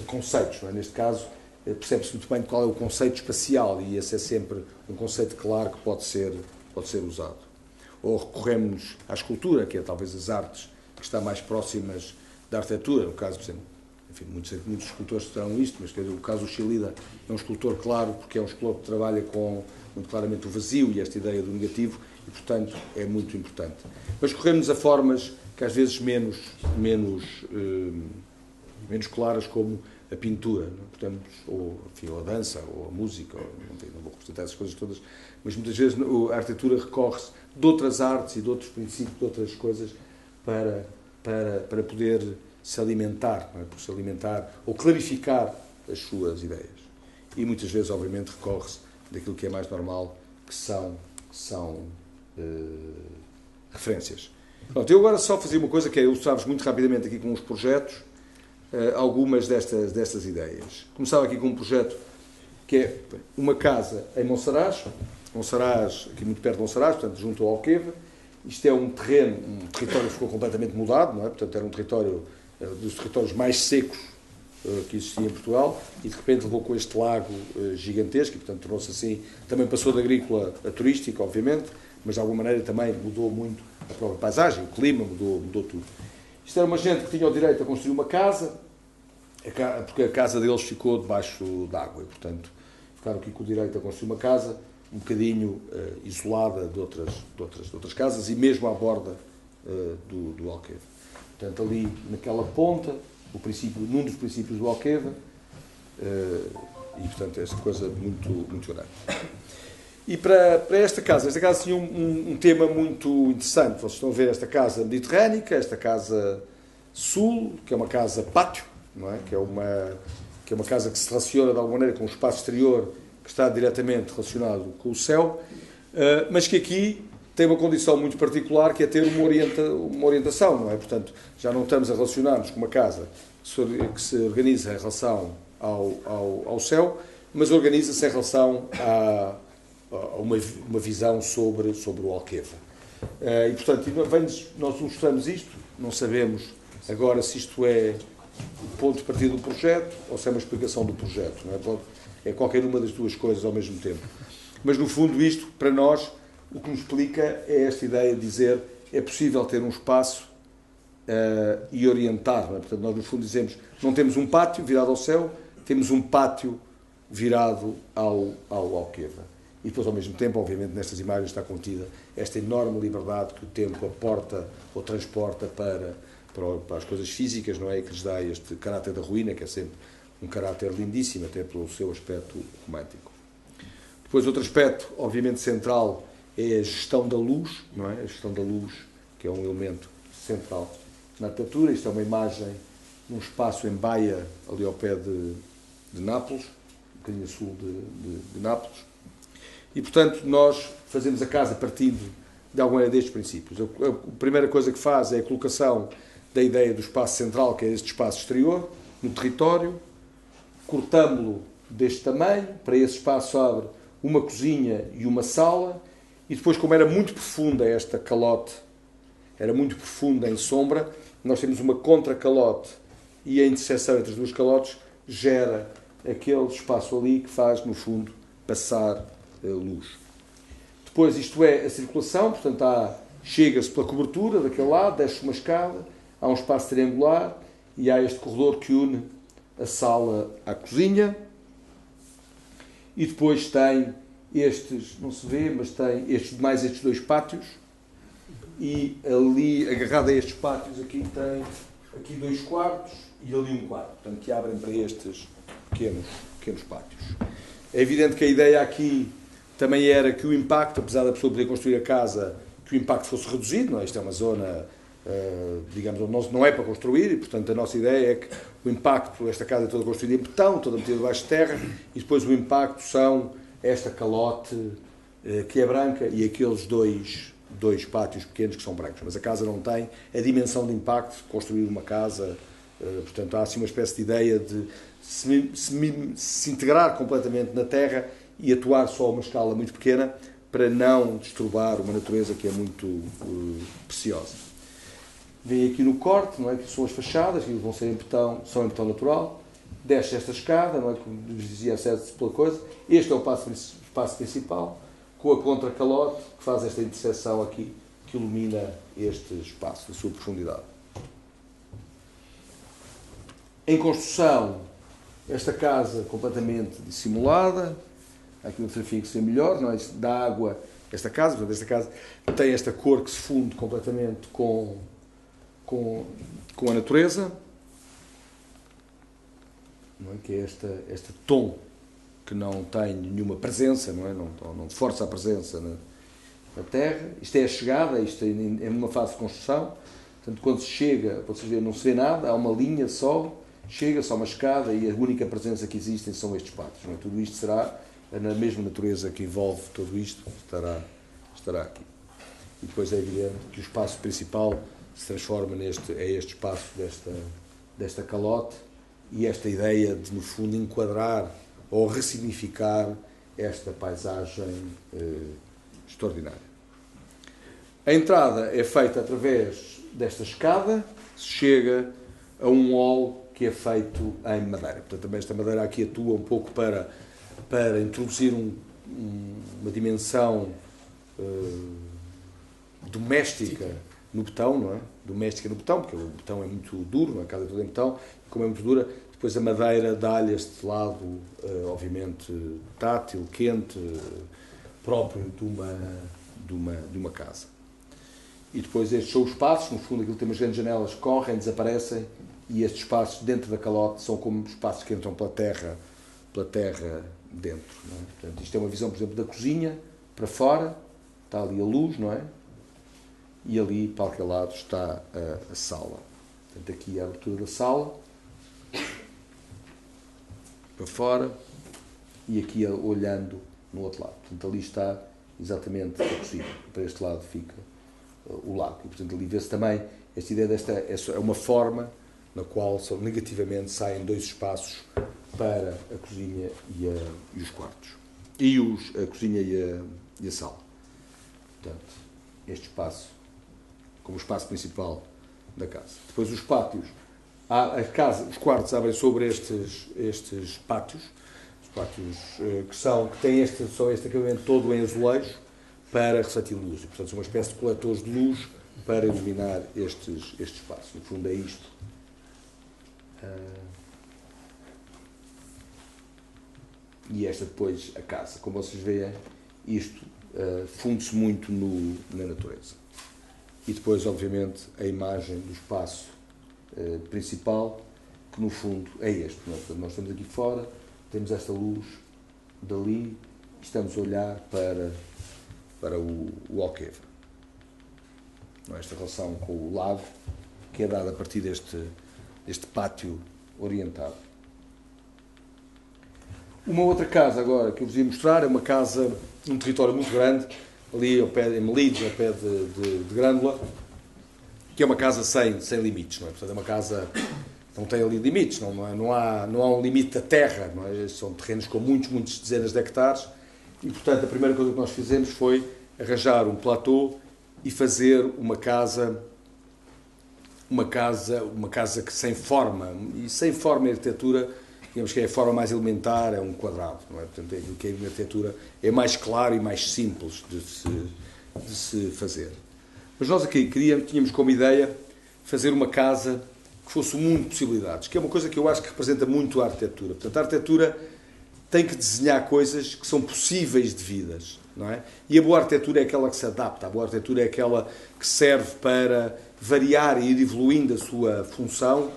conceitos, não é? Neste caso, percebe-se muito bem qual é o conceito espacial, e esse é sempre um conceito claro que pode ser usado. Ou recorremos à escultura, que é talvez as artes que estão mais próximas da arquitetura. No caso, por exemplo, enfim, muitos escultores terão isto, mas o caso do Chilida é um escultor claro, porque é um escultor que trabalha com muito claramente o vazio e esta ideia do negativo, e, portanto, é muito importante. Mas recorremos a formas que às vezes menos claras, como a pintura, não? Portanto, ou a dança, ou a música, enfim, não vou representar essas coisas todas, mas muitas vezes a arquitetura recorre-se de outras artes e de outros princípios, de outras coisas, para poder se alimentar, não é? Por se alimentar ou clarificar as suas ideias. E muitas vezes, obviamente, recorre-se daquilo que é mais normal, que são referências. Pronto, eu agora só fazia uma coisa, que é ilustrar-vos muito rapidamente aqui com os projetos, algumas destas ideias. Começava aqui com um projeto que é uma casa em Monsaraz, aqui muito perto de Monsaraz, portanto, junto ao Alqueva. Isto é um território que ficou completamente mudado, não é? Portanto, era um território dos territórios mais secos que existia em Portugal, e de repente levou com este lago gigantesco, e portanto tornou-se assim, também passou de agrícola a turística, obviamente, mas de alguma maneira também mudou muito a própria paisagem, o clima, mudou tudo. Isto era uma gente que tinha o direito a construir uma casa, porque a casa deles ficou debaixo d'água, e portanto ficaram aqui com o direito a construir uma casa um bocadinho isolada de outras casas, e mesmo à borda do Alqueva. Portanto, ali naquela ponta, num dos princípios do Alqueva, e portanto esta coisa muito grande. E para esta casa tinha um tema muito interessante. Vocês estão a ver esta casa mediterrânica, esta casa sul, que é uma casa pátio, não é? Que é uma casa que se relaciona de alguma maneira com o espaço exterior, que está diretamente relacionado com o céu, mas que aqui tem uma condição muito particular, que é ter uma orientação, não é? Portanto, já não estamos a relacionar-nos com uma casa que se organiza em relação ao céu, mas organiza-se em relação a uma visão sobre o Alqueva. E, portanto, nós ilustramos isto, não sabemos agora se isto é o ponto de partida do projeto ou se é uma explicação do projeto, não é? É qualquer uma das duas coisas ao mesmo tempo. Mas, no fundo, isto, para nós, o que nos explica é esta ideia de dizer é possível ter um espaço e orientar. Não é? Portanto, nós no fundo dizemos, não temos um pátio virado ao céu, temos um pátio virado ao Alqueva. E depois, ao mesmo tempo, obviamente, nestas imagens está contida esta enorme liberdade que o tempo aporta ou transporta para as coisas físicas, não é? E que lhes dá este caráter da ruína, que é sempre um caráter lindíssimo, até pelo seu aspecto romântico. Depois, outro aspecto, obviamente, central é a gestão da luz, não é? A gestão da luz, que é um elemento central na arquitetura. Isto é uma imagem num espaço em Baia, ali ao pé de Nápoles, um bocadinho a sul de Nápoles. E, portanto, nós fazemos a casa partindo de alguma destes princípios. A primeira coisa que faz é a colocação da ideia do espaço central, que é este espaço exterior, no território. Cortámo-lo deste tamanho, para esse espaço abre uma cozinha e uma sala, e depois, como era muito profunda esta calote, era muito profunda em sombra, nós temos uma contra-calote e a interseção entre as duas calotes gera aquele espaço ali que faz, no fundo, passar luz. Depois, isto é a circulação, portanto, chega-se pela cobertura daquele lado, desce uma escada, há um espaço triangular e há este corredor que une a sala à cozinha. E depois tem estes, não se vê, mas tem mais estes dois pátios. E ali, agarrado a estes pátios, aqui tem aqui 2 quartos e ali um quarto, portanto, que abrem para estes pequenos pátios. É evidente que a ideia aqui também era que o impacto, apesar da pessoa poder construir a casa, que o impacto fosse reduzido, não é? Isto é uma zona, digamos, onde não é para construir, e portanto a nossa ideia é que o impacto, esta casa é toda construída em betão, toda metida debaixo de terra, e depois o impacto são esta calote que é branca e aqueles dois pátios pequenos que são brancos, mas a casa não tem a dimensão de impacto de construir uma casa, portanto há assim uma espécie de ideia de se integrar completamente na terra e atuar só a uma escala muito pequena para não disturbar uma natureza que é muito preciosa. Vem aqui no corte, não é? Que são as fachadas, que vão ser são em betão natural, desce esta escada, não é? Como vos dizia, acede-se pela coisa, este é o espaço principal, com a contracalote, que faz esta interseção aqui, que ilumina este espaço, a sua profundidade. Em construção, esta casa completamente dissimulada, aqui uma fotografia que seria melhor, não é? Da água, esta casa tem esta cor que se funde completamente com a natureza, não é? Que é este tom que não tem nenhuma presença, não é? Não força a presença na terra. Isto é a chegada, isto é numa fase de construção, portanto, quando se chega, pode-se ver, não se vê nada, há uma linha só, chega-se a uma escada e a única presença que existem são estes pátios, não é? Tudo isto será na mesma natureza que envolve tudo isto, estará aqui. E depois é evidente que o espaço principal se transforma este espaço desta calote e esta ideia de, no fundo, enquadrar ou ressignificar esta paisagem extraordinária. A entrada é feita através desta escada, se chega a um hall que é feito em madeira. Portanto, também esta madeira aqui atua um pouco para introduzir uma dimensão doméstica no betão, não é? Doméstica no betão, porque o betão é muito duro, não é? A casa é toda em betão, e como é muito dura, depois a madeira dá-lhe este lado, obviamente, tátil, quente, próprio de uma casa. E depois estes são os espaços, no fundo aquilo tem umas grandes janelas, correm, desaparecem, e estes espaços dentro da calote são como espaços que entram pela terra dentro. Não é? Portanto, isto é uma visão, por exemplo, da cozinha para fora, está ali a luz, não é? E ali, para aquele lado, está a sala. Portanto, aqui a abertura da sala, para fora, e aqui olhando no outro lado. Portanto, ali está exatamente a cozinha. Para este lado fica o lago. E, portanto, ali vê-se também esta ideia é uma forma na qual negativamente saem 2 espaços para a cozinha e os quartos. A cozinha e a sala. Portanto, este espaço como espaço principal da casa. Depois os pátios. Os quartos abrem sobre estes pátios. Os pátios que têm este acabamento todo em azulejo. para refletir luz. E, portanto, são uma espécie de coletores de luz para iluminar estes espaços. No fundo, é isto. E esta depois a casa. Como vocês veem, isto funde-se muito na natureza. E depois, obviamente, a imagem do espaço principal, que no fundo é este. Nós estamos aqui fora, temos esta luz dali, e estamos a olhar para o Alqueva. Esta relação com o lago, que é dada a partir deste pátio orientado. Uma outra casa agora que eu vos ia mostrar é uma casa num território muito grande, ali ao pé, em Melides, ao pé de Grândola, que é uma casa sem limites, não é? Portanto, é uma casa que não tem ali limites, não há um limite da terra, não é? São terrenos com muitas dezenas de hectares e, portanto, a primeira coisa que nós fizemos foi arranjar um platô e fazer uma casa que sem forma e arquitetura, digamos que é a forma mais elementar, é um quadrado, não é? Portanto, aquilo que é a arquitetura é mais claro e mais simples de se fazer. Mas nós aqui tínhamos como ideia fazer uma casa que fosse um mundo de possibilidades, que é uma coisa que eu acho que representa muito a arquitetura. Portanto, a arquitetura tem que desenhar coisas que são possíveis de vidas, não é? E a boa arquitetura é aquela que se adapta, a boa arquitetura é aquela que serve para variar e ir evoluindo a sua função,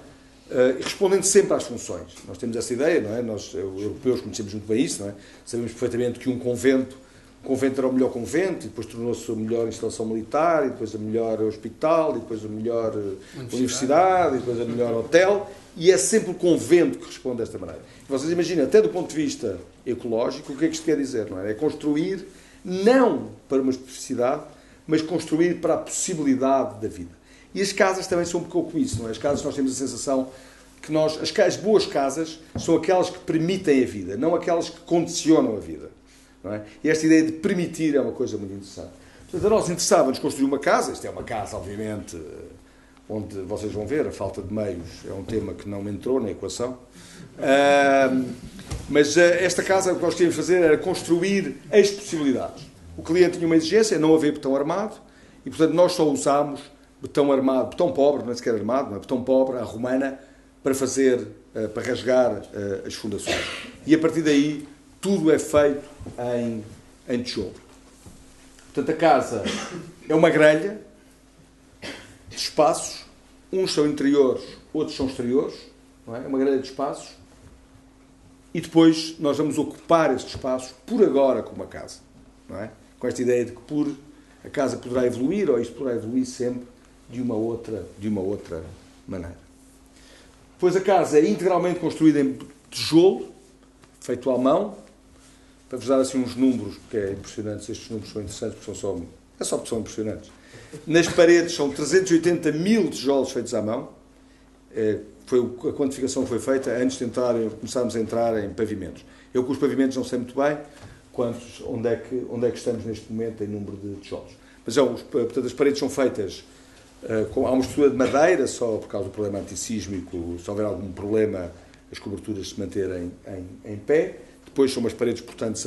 respondendo sempre às funções. Nós temos essa ideia, não é? Nós, europeus, conhecemos muito bem isso, não é? Sabemos perfeitamente que um convento era o melhor convento, e depois tornou-se a melhor instalação militar, e depois a melhor hospital, e depois a melhor universidade, e depois a melhor hotel, e é sempre o convento que responde desta maneira. E vocês imaginem, até do ponto de vista ecológico, o que é que isto quer dizer, não é? É construir não para uma especificidade, mas construir para a possibilidade da vida. E as casas também são um pouco isso, não é? As casas, nós temos a sensação que as boas casas são aquelas que permitem a vida, não aquelas que condicionam a vida. Não é? E esta ideia de permitir é uma coisa muito interessante. Portanto, a nós interessava-nos construir uma casa. Isto é uma casa, obviamente, onde vocês vão ver, a falta de meios é um tema que não entrou na equação. Mas esta casa, o que nós queríamos fazer era construir as possibilidades. O cliente tinha uma exigência, não haver betão armado, e, portanto, nós só usámos betão armado, betão pobre, não é sequer armado, não é? Betão pobre, a romana, para rasgar as fundações. E, a partir daí, tudo é feito em tijolo. Portanto, a casa é uma grelha de espaços, uns são interiores, outros são exteriores, não é? É uma grelha de espaços, e depois nós vamos ocupar estes espaços por agora como uma casa, não é? Com esta ideia de que a casa poderá evoluir, ou isto poderá evoluir sempre de uma outra maneira. Depois a casa é integralmente construída em tijolo, feito à mão. Para vos dar assim uns números, que é impressionante, estes números são interessantes, porque só porque são impressionantes. Nas paredes são 380 mil tijolos feitos à mão. A quantificação foi feita antes de começarmos a entrar em pavimentos. Eu com os pavimentos não sei muito bem onde é que estamos neste momento em número de tijolos. Mas portanto, as paredes são feitas há uma estrutura de madeira, só por causa do problema antissísmico, se houver algum problema, as coberturas se manterem em pé. Depois são umas paredes, portanto,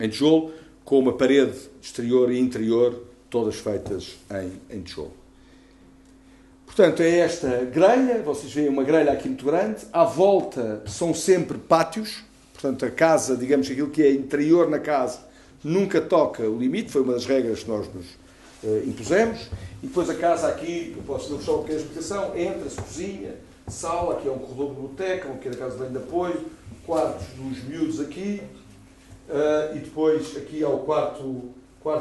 em tijolo, com uma parede exterior e interior, todas feitas em tijolo. Portanto, é esta grelha, vocês veem uma grelha aqui muito grande, à volta são sempre pátios, portanto, a casa, digamos, aquilo que é interior na casa, nunca toca o limite, foi uma das regras que nós nos impusemos, e depois a casa aqui, eu posso dar só uma pequena explicação, entra-se, cozinha, sala, aqui é um corredor de biblioteca, uma pequena casa de banho de apoio, quartos dos miúdos aqui, e depois aqui há o quarto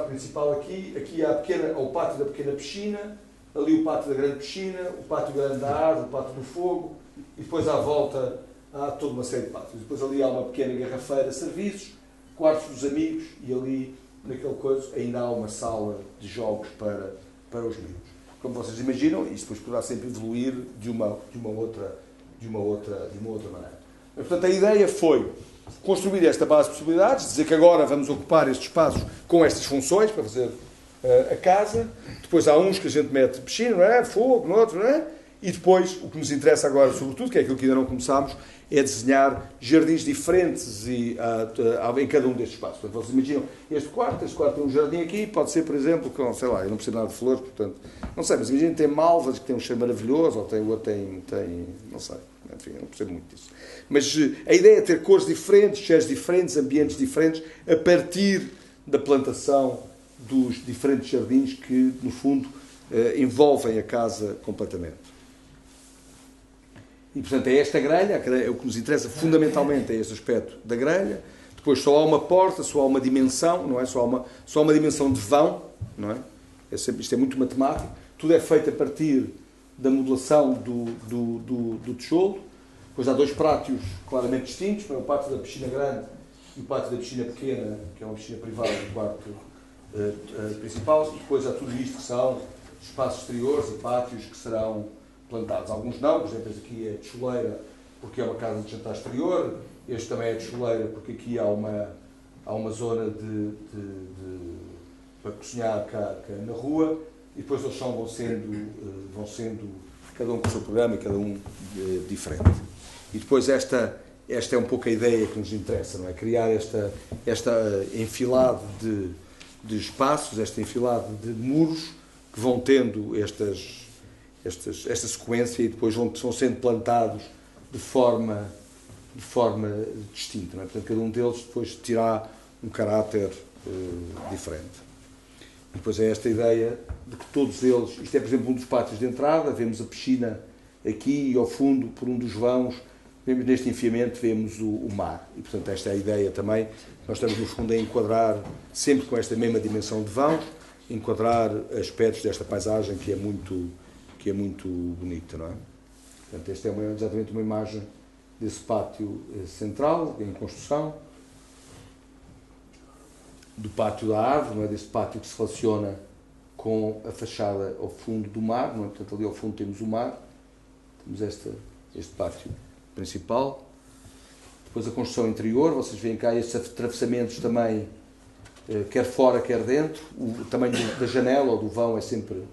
principal aqui há o pátio da pequena piscina, ali o pátio da grande piscina, o pátio grande da árvore, o pátio do fogo, e depois à volta há toda uma série de pátios. Depois ali há uma pequena garrafeira de serviços, quartos dos amigos, e ali, naquele coisa, ainda há uma sala de jogos para os miúdos. Como vocês imaginam, isto depois poderá sempre evoluir de uma outra maneira. Mas, portanto, a ideia foi construir esta base de possibilidades, dizer que agora vamos ocupar estes espaços com estas funções para fazer a casa. Depois há uns que a gente mete piscina, não é? Fogo, no outro, não é? E depois, o que nos interessa agora, sobretudo, que é aquilo que ainda não começámos, é desenhar jardins diferentes em cada um destes espaços. Portanto, vocês imaginam este quarto tem um jardim aqui, pode ser, por exemplo, com, sei lá, eu não preciso nada de flores, portanto, não sei, mas imaginem, tem malvas que tem um cheiro maravilhoso, ou o outro tem, não sei, enfim, eu não percebo muito disso. Mas a ideia é ter cores diferentes, cheiros diferentes, ambientes diferentes, a partir da plantação dos diferentes jardins que, no fundo, envolvem a casa completamente. E, portanto, é esta grelha, o que nos interessa fundamentalmente é este aspecto da grelha. Depois só há uma porta, só há uma dimensão, não é? Só há uma dimensão de vão, não é? Isto é muito matemático. Tudo é feito a partir da modulação do tijolo. Depois há dois pátios claramente distintos, o pátio da piscina grande e o pátio da piscina pequena, que é uma piscina privada do quarto principal. E depois há tudo isto que são espaços exteriores e pátios que serão plantados. Alguns não, por exemplo, este aqui é de choleira porque é uma casa de jantar exterior, este também é de choleira porque aqui há uma zona para cozinhar cá na rua, e depois eles vão sendo cada um com o seu programa e cada um diferente. E depois esta é um pouco a ideia que nos interessa, não é? Criar esta enfilada de espaços, esta enfilada de muros que vão tendo esta sequência e depois vão sendo plantados de forma distinta, não é? Portanto, cada um deles depois terá um caráter diferente. E depois é esta ideia de que todos eles, isto é, por exemplo, um dos pátios de entrada, vemos a piscina aqui e ao fundo, por um dos vãos, neste enfiamento, vemos o mar. E, portanto, esta é a ideia também. Nós estamos, no fundo, a enquadrar, sempre com esta mesma dimensão de vãos, enquadrar aspectos desta paisagem que é muito bonita, não é? Portanto, esta é exatamente uma imagem desse pátio central, em construção, do pátio da árvore, não é? Desse pátio que se relaciona com a fachada ao fundo do mar, não é? Portanto, ali ao fundo temos o mar, temos este pátio principal. Depois a construção interior, vocês veem cá estes atravessamentos também, quer fora, quer dentro. O tamanho da janela ou do vão é sempre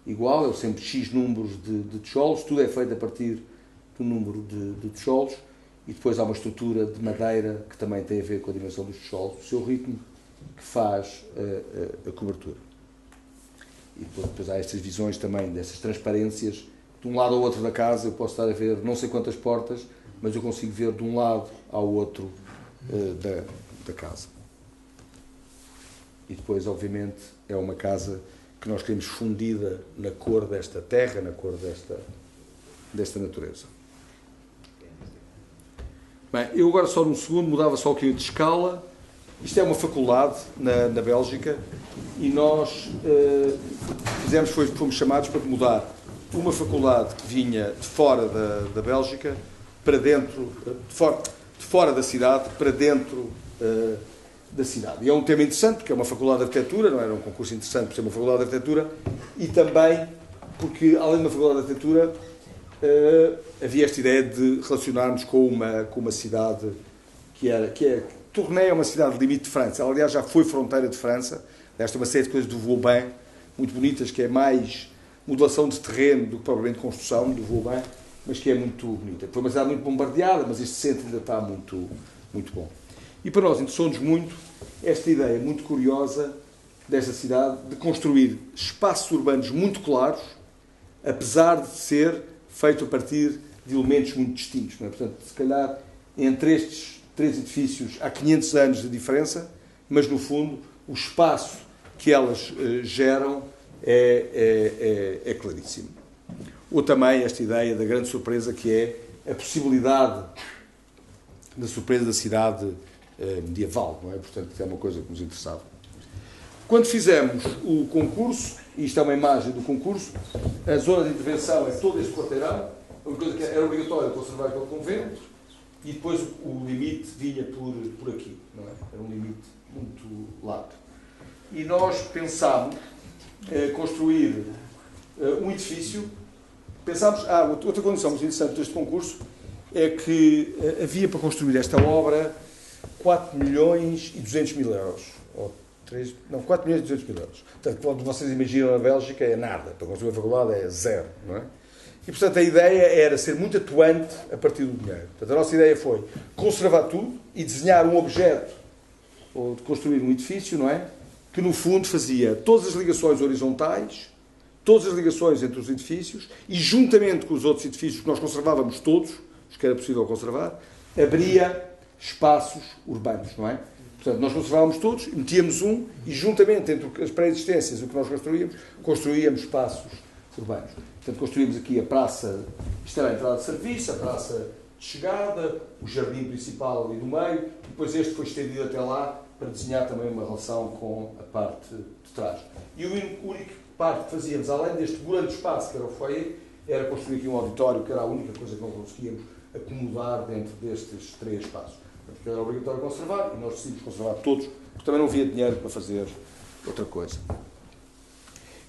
igual, é sempre X números de tijolos, tudo é feito a partir do número de tijolos, e depois há uma estrutura de madeira que também tem a ver com a dimensão dos tijolos, o seu ritmo que faz a cobertura. E depois há estas visões também, dessas transparências, de um lado ao outro da casa. Eu posso estar a ver não sei quantas portas, mas eu consigo ver de um lado ao outro da casa. E depois, obviamente, é uma casa que nós queremos fundida na cor desta terra, na cor desta natureza. Bem, eu agora só num segundo mudava só um bocadinho de escala. Isto é uma faculdade na Bélgica e nós fomos chamados para mudar uma faculdade que vinha de fora da Bélgica para dentro, de fora da cidade para dentro da cidade. E é um tema interessante, porque é uma faculdade de arquitetura, não era um concurso interessante por ser uma faculdade de arquitetura, e também porque, além de uma faculdade de arquitetura, havia esta ideia de relacionarmos com uma cidade que é Tournai é uma cidade limite de França. Ela, aliás, já foi fronteira de França. Esta é uma série de coisas do Vauban, muito bonitas, que é mais modulação de terreno do que propriamente construção do Vauban, mas que é muito bonita. Foi uma cidade muito bombardeada, mas este centro ainda está muito, muito bom. E para nós interessou-nos muito esta ideia muito curiosa desta cidade de construir espaços urbanos muito claros, apesar de ser feito a partir de elementos muito distintos. Não é? Portanto, se calhar, entre estes três edifícios há 500 anos de diferença, mas, no fundo, o espaço que elas geram é claríssimo. Ou também esta ideia da grande surpresa, que é a possibilidade da surpresa da cidade medieval, não é? Portanto, é uma coisa que nos interessava. Quando fizemos o concurso, e isto é uma imagem do concurso, a zona de intervenção é todo este quarteirão, uma coisa que era obrigatória conservar aquele convento, e depois o limite vinha por aqui, não é? Era um limite muito largo. E nós pensámos construir um edifício. Pensámos, outra condição muito interessante deste concurso é que havia para construir esta obra 4.200.000 euros. Ou 4.200.000 euros. Portanto, quando vocês imaginam a Bélgica, é nada. Para construir a faculdade é zero, não é? E, portanto, a ideia era ser muito atuante a partir do dinheiro. Portanto, a nossa ideia foi conservar tudo e desenhar um objeto, ou de construir um edifício, não é? Que, no fundo, fazia todas as ligações horizontais, todas as ligações entre os edifícios e, juntamente com os outros edifícios que nós conservávamos todos, os que era possível conservar, abria espaços urbanos, não é? Portanto, nós conservávamos todos, metíamos um e, juntamente entre as pré-existências e o que nós construíamos espaços urbanos. Portanto, construímos aqui a praça, isto era a entrada de serviço, a praça de chegada, o jardim principal ali no meio, e depois este foi estendido até lá para desenhar também uma relação com a parte de trás. E o único parte que fazíamos, além deste grande espaço que era o foyer, era construir aqui um auditório, que era a única coisa que não conseguíamos acomodar dentro destes 3 espaços. Portanto, era obrigatório conservar, e nós decidimos conservar todos, porque também não havia dinheiro para fazer outra coisa.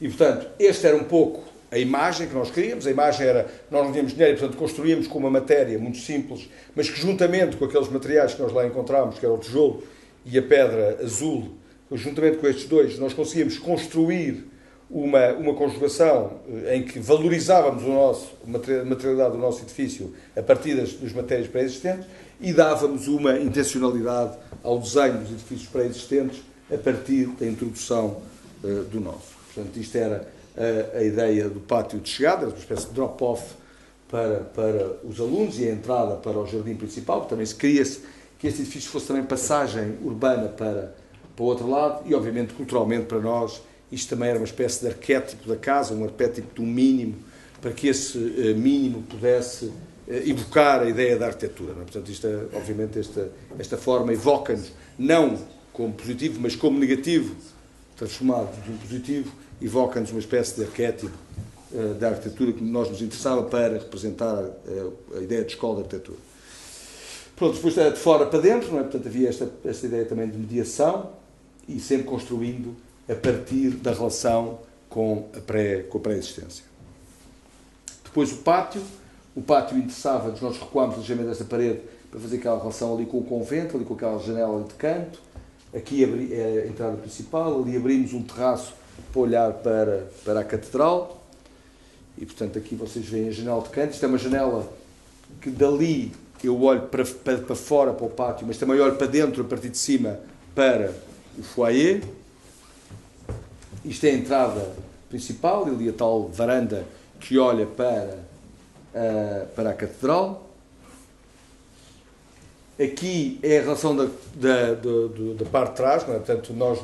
E, portanto, esta era um pouco a imagem que nós queríamos. A imagem era, nós não tínhamos dinheiro e, portanto, construímos com uma matéria muito simples, mas que, juntamente com aqueles materiais que nós lá encontramos, que era o tijolo e a pedra azul, juntamente com estes dois, nós conseguíamos construir uma conjugação em que valorizávamos a materialidade do nosso edifício a partir das matérias pré-existentes e dávamos uma intencionalidade ao desenho dos edifícios pré-existentes a partir da introdução do nosso. Portanto, isto era a ideia do pátio de chegada, era uma espécie de drop-off para os alunos e a entrada para o jardim principal, porque também se queria-se que este edifício fosse também passagem urbana para o outro lado e, obviamente, culturalmente para nós, isto também era uma espécie de arquétipo da casa, um arquétipo de um mínimo, para que esse mínimo pudesse evocar a ideia da arquitetura. Não é? Portanto, isto, obviamente, esta forma evoca-nos, não como positivo, mas como negativo, transformado de um positivo, evoca-nos uma espécie de arquétipo da arquitetura que nós nos interessava para representar a ideia de escola de arquitetura. Pronto, depois de fora para dentro, não é? Portanto, havia esta ideia também de mediação e sempre construindo a partir da relação com a pré-existência. Depois o pátio interessava-nos, nós recuámos ligeiramente esta parede para fazer aquela relação ali com o convento, ali com aquela janela de canto, aqui é a entrada principal, ali abrimos um terraço para olhar para a catedral, e portanto aqui vocês veem a janela de canto, isto é uma janela que dali eu olho para fora, para o pátio, mas também olho para dentro, a partir de cima, para o foyer. Isto é a entrada principal, ali a tal varanda que olha para a catedral. Aqui é a relação da parte de trás, não é? Portanto, nós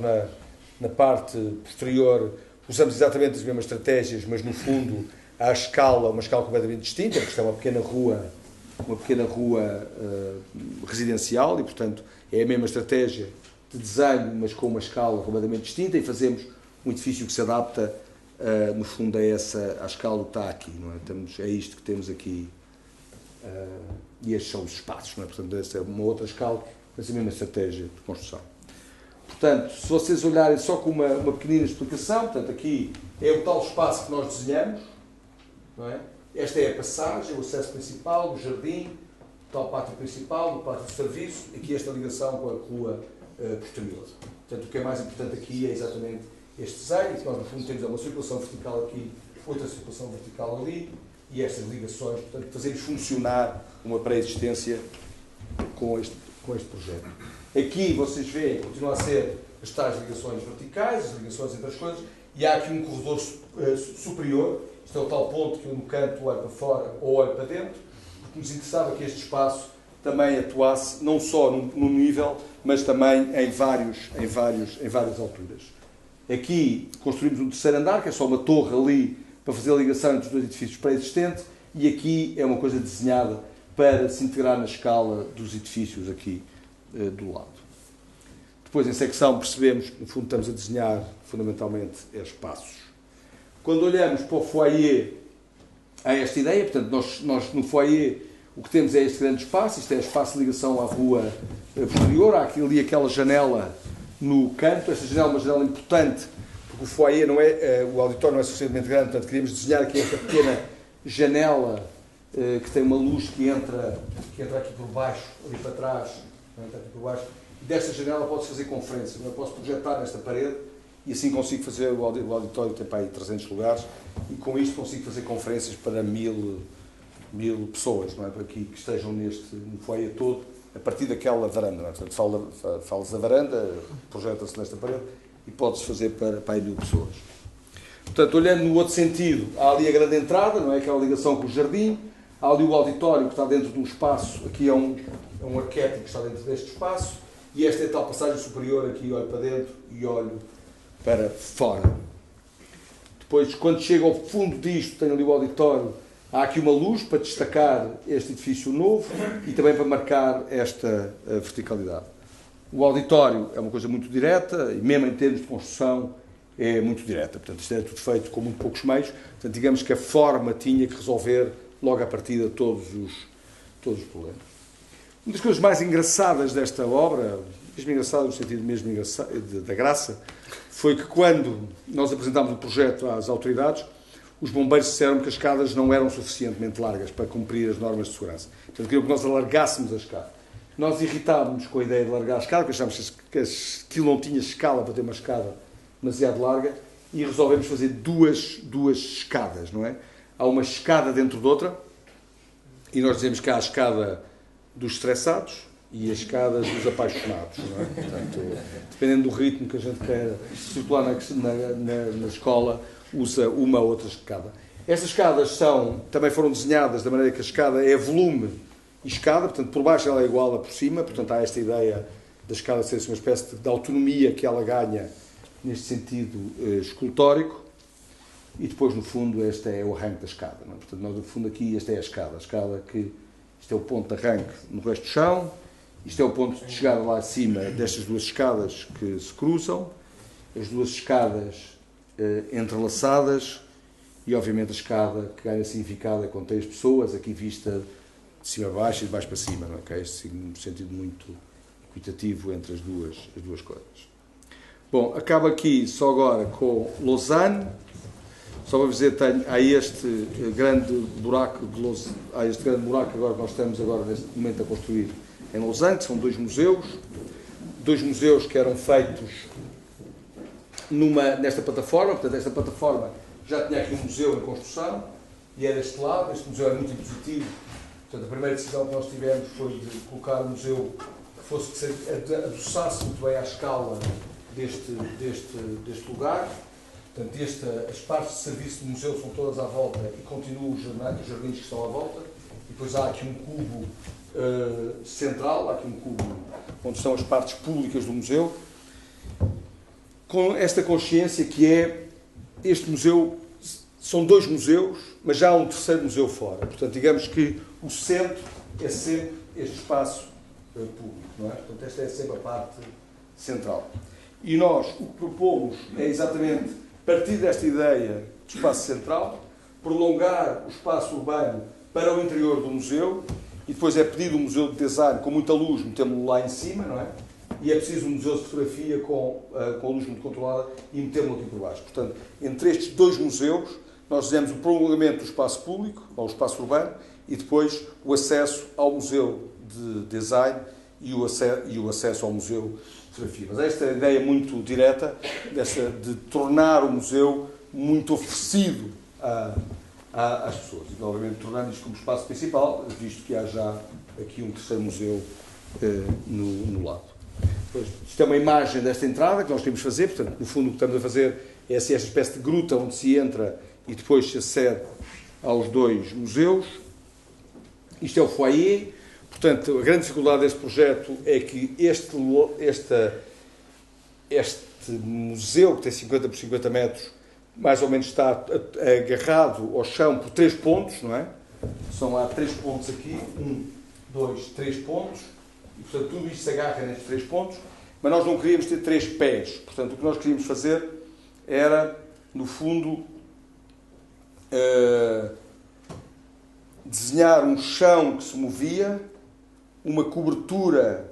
na parte posterior usamos exatamente as mesmas estratégias, mas no fundo à escala, uma escala completamente distinta, porque isto é uma pequena rua residencial e, portanto, é a mesma estratégia de desenho, mas com uma escala completamente distinta, e fazemos um edifício que se adapta, no fundo, à escala que está aqui, não é? É isto que temos aqui, e estes são os espaços, não é? Portanto, essa é uma outra escala, mas a mesma estratégia de construção. Portanto, se vocês olharem só com uma pequenina explicação, portanto, aqui é o tal espaço que nós desenhamos, não é? Esta é a passagem, o acesso principal, o jardim, o tal pátio principal, o pátio de serviço, aqui esta ligação com a rua posterior. Portanto, o que é mais importante aqui é exatamente este desenho, que nós no fundo temos uma circulação vertical aqui, outra circulação vertical ali, e estas ligações, portanto, fazemos funcionar uma pré-existência com este projeto. Aqui vocês veem, continua a ser as tais ligações verticais, as ligações entre as coisas, e há aqui um corredor superior. Isto é o tal ponto que eu no canto olho para fora ou olho para dentro, porque nos interessava que este espaço também atuasse não só num nível, mas também em várias alturas. Aqui construímos um terceiro andar, que é só uma torre ali para fazer a ligação entre os dois edifícios pré-existentes, e aqui é uma coisa desenhada para se integrar na escala dos edifícios aqui do lado. Depois, em secção, percebemos que, no fundo, estamos a desenhar fundamentalmente espaços. Quando olhamos para o foyer, há esta ideia, portanto, nós no foyer o que temos é este grande espaço, isto é espaço de ligação à rua posterior, há aqui ali aquela janela no canto, esta janela é uma janela importante, porque o foyer não é, o auditório não é suficientemente grande, portanto queríamos desenhar aqui esta pequena janela que tem uma luz que entra aqui por baixo, ali para trás, entra aqui por baixo, e desta janela pode-se fazer conferência, eu posso projetar nesta parede e assim consigo fazer, o auditório tem para aí 300 lugares, e com isto consigo fazer conferências para 1000 pessoas, não é? Para aqui que estejam no foyer todo, a partir daquela varanda, não é? Portanto, falas da varanda, projeta-se nesta parede e pode-se fazer para aí 1000 pessoas. Portanto, olhando no outro sentido, há ali a grande entrada, não é? Aquela ligação com o jardim, há ali o auditório que está dentro de um espaço, aqui é um arquétipo que está dentro deste espaço, e esta é a tal passagem superior, aqui olho para dentro e olho para fora. Depois, quando chego ao fundo disto, tenho ali o auditório, há aqui uma luz para destacar este edifício novo e também para marcar esta verticalidade. O auditório é uma coisa muito direta, e mesmo em termos de construção, é muito direta. Portanto, isto é tudo feito com muito poucos meios. Portanto, digamos que a forma tinha que resolver, logo à partida, todos os problemas. Uma das coisas mais engraçadas desta obra, mesmo engraçada no sentido mesmo da graça, foi que quando nós apresentámos o projeto às autoridades, os bombeiros disseram que as escadas não eram suficientemente largas para cumprir as normas de segurança. Portanto, queriam que nós alargássemos a escada. Nós irritávamos com a ideia de largar a escada, porque achámos que aquilo não tinha escala para ter uma escada demasiado larga, e resolvemos fazer duas escadas, não é? Há uma escada dentro de outra, e nós dizemos que há a escada dos estressados e a escada dos apaixonados, não é? Portanto, dependendo do ritmo que a gente quer circular na escola, usa uma ou outra escada. Estas escadas também foram desenhadas da maneira que a escada é volume e escada, portanto, por baixo ela é igual a por cima, portanto, há esta ideia da escada ser uma espécie de autonomia que ela ganha neste sentido escultórico, e depois, no fundo, este é o arranque da escada, não é? Portanto, nós, no fundo, aqui, esta é a escada que isto é o ponto de arranque no resto do chão, isto é o ponto de chegada lá acima destas duas escadas que se cruzam, as duas escadas entrelaçadas, e, obviamente, a escada que ganha significado é com 3 pessoas, aqui vista de cima a baixo e de baixo para cima, não é? Que é este sentido muito equitativo entre as duas coisas. Bom, acabo aqui só agora com Lausanne. Só para dizer, há este grande buraco agora que nós estamos agora neste momento a construir em Lausanne, que são 2 museus que eram feitos nesta plataforma. Portanto, esta plataforma já tinha aqui um museu em construção e é deste lado. Este museu é muito impositivo. Portanto, a primeira decisão que nós tivemos foi de colocar um museu que adoçasse muito bem à escala deste lugar. Portanto, as partes de serviço do museu são todas à volta e continuam os jardins que estão à volta. E depois há aqui um cubo central, há aqui um cubo onde estão as partes públicas do museu, com esta consciência que este museu, são 2 museus, mas já há um terceiro museu fora. Portanto, digamos que o centro é sempre este espaço público, não é? Portanto, esta é sempre a parte central. E nós, o que propomos é exatamente, partir desta ideia de espaço central, prolongar o espaço urbano para o interior do museu, e depois é pedido um museu de design com muita luz, metemos-lo lá em cima, não é? E é preciso um museu de fotografia com luz muito controlada e metemos-lo aqui por baixo. Portanto, entre estes 2 museus, nós fizemos o prolongamento do espaço público, ou o espaço urbano, e depois o acesso ao museu de design e o acesso ao museu de fotografia. Mas esta é a ideia muito direta de tornar o museu muito oferecido às pessoas. E, obviamente, tornando isto como espaço principal, visto que há já aqui um terceiro museu no lado. Depois, isto é uma imagem desta entrada que nós queremos fazer. Portanto, no fundo, o que estamos a fazer é esta espécie de gruta onde se entra e depois se acede aos 2 museus. Isto é o foyer. Portanto, a grande dificuldade deste projeto é que este museu, que tem 50 por 50 metros, mais ou menos está agarrado ao chão por 3 pontos, não é? Há 3 pontos aqui, 1, 2, 3 pontos, e, portanto, tudo isto se agarra nestes 3 pontos, mas nós não queríamos ter 3 pés. Portanto, o que nós queríamos fazer era, no fundo, desenhar um chão que se movia, uma cobertura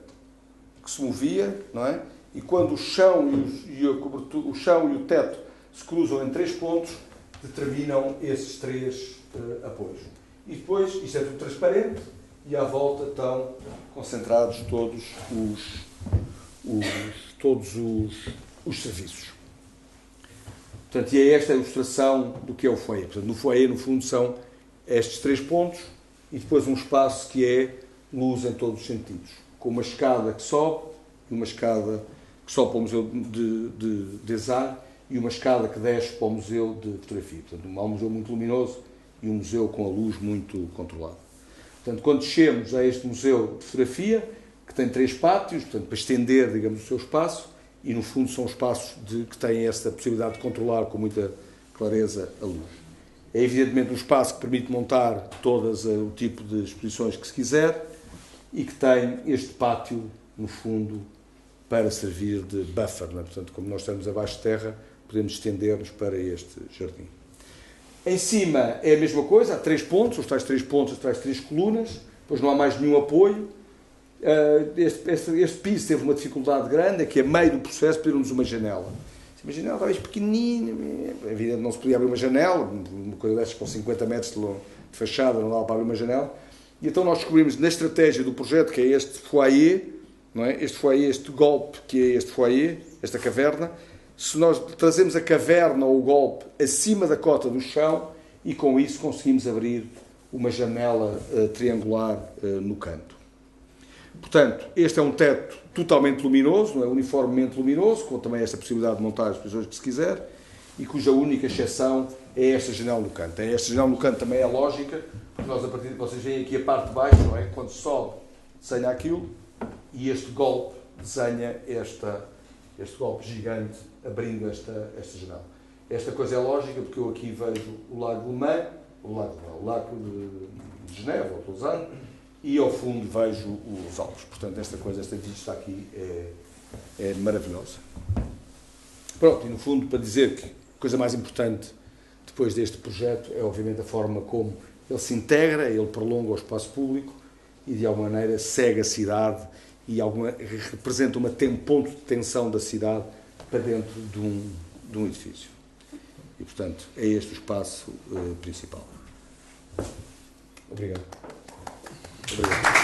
que se movia, não é? E quando o chão e o teto se cruzam em 3 pontos, determinam esses 3 apoios. E depois, isto é tudo transparente, e à volta estão concentrados todos os serviços. Portanto, e é esta a ilustração do que é o foyer. Portanto, no foyer, no fundo, são estes 3 pontos e depois um espaço que é luz em todos os sentidos, com uma escada que sobe e uma escada que sobe para o Museu de Design e uma escada que desce para o Museu de Fotografia. Portanto, um museu muito luminoso e um museu com a luz muito controlada. Portanto, quando descemos a este Museu de Fotografia, que tem 3 pátios, portanto, para estender, digamos, o seu espaço, e no fundo são espaços que têm esta possibilidade de controlar com muita clareza a luz. É evidentemente um espaço que permite montar todas o tipo de exposições que se quiser e que tem este pátio, no fundo, para servir de buffer. Não é? Portanto, como nós estamos abaixo de terra, podemos estender-nos para este jardim. Em cima é a mesma coisa, há 3 pontos, os tais 3 pontos, as tais 3 colunas, depois não há mais nenhum apoio. Este piso teve uma dificuldade grande, é que a meio do processo pediram-nos uma janela. Uma janela talvez pequenina, é evidente não se podia abrir uma janela, uma coisa destas com 50 metros de fachada, não dava para abrir uma janela. E então nós descobrimos na estratégia do projeto, que é este foyer, não é? Este foyer, este golpe, que é este foyer, esta caverna, se nós trazemos a caverna ou o golpe acima da cota do chão e com isso conseguimos abrir uma janela triangular no canto. Portanto, este é um teto totalmente luminoso, não é? Uniformemente luminoso, com também esta possibilidade de montar as posições que se quiser, e cuja única exceção é esta janela no canto. Esta janela no canto também é lógica, porque nós, a partir de vocês veem aqui a parte de baixo, não é? Quando sobe, desenha aquilo, e este golpe desenha este golpe gigante, abrindo esta janela. Esta coisa é lógica, porque eu aqui vejo o Lago Le Mans, o Lago de Genebra, ou de Lausanne, e ao fundo vejo os Alpes. Portanto, esta vista aqui é maravilhosa. Pronto, e no fundo, para dizer que a coisa mais importante depois deste projeto é, obviamente, a forma como ele se integra, ele prolonga o espaço público e, de alguma maneira, segue a cidade e representa um ponto de tensão da cidade para dentro de um edifício. E, portanto, é este o espaço principal. Obrigado. Obrigado.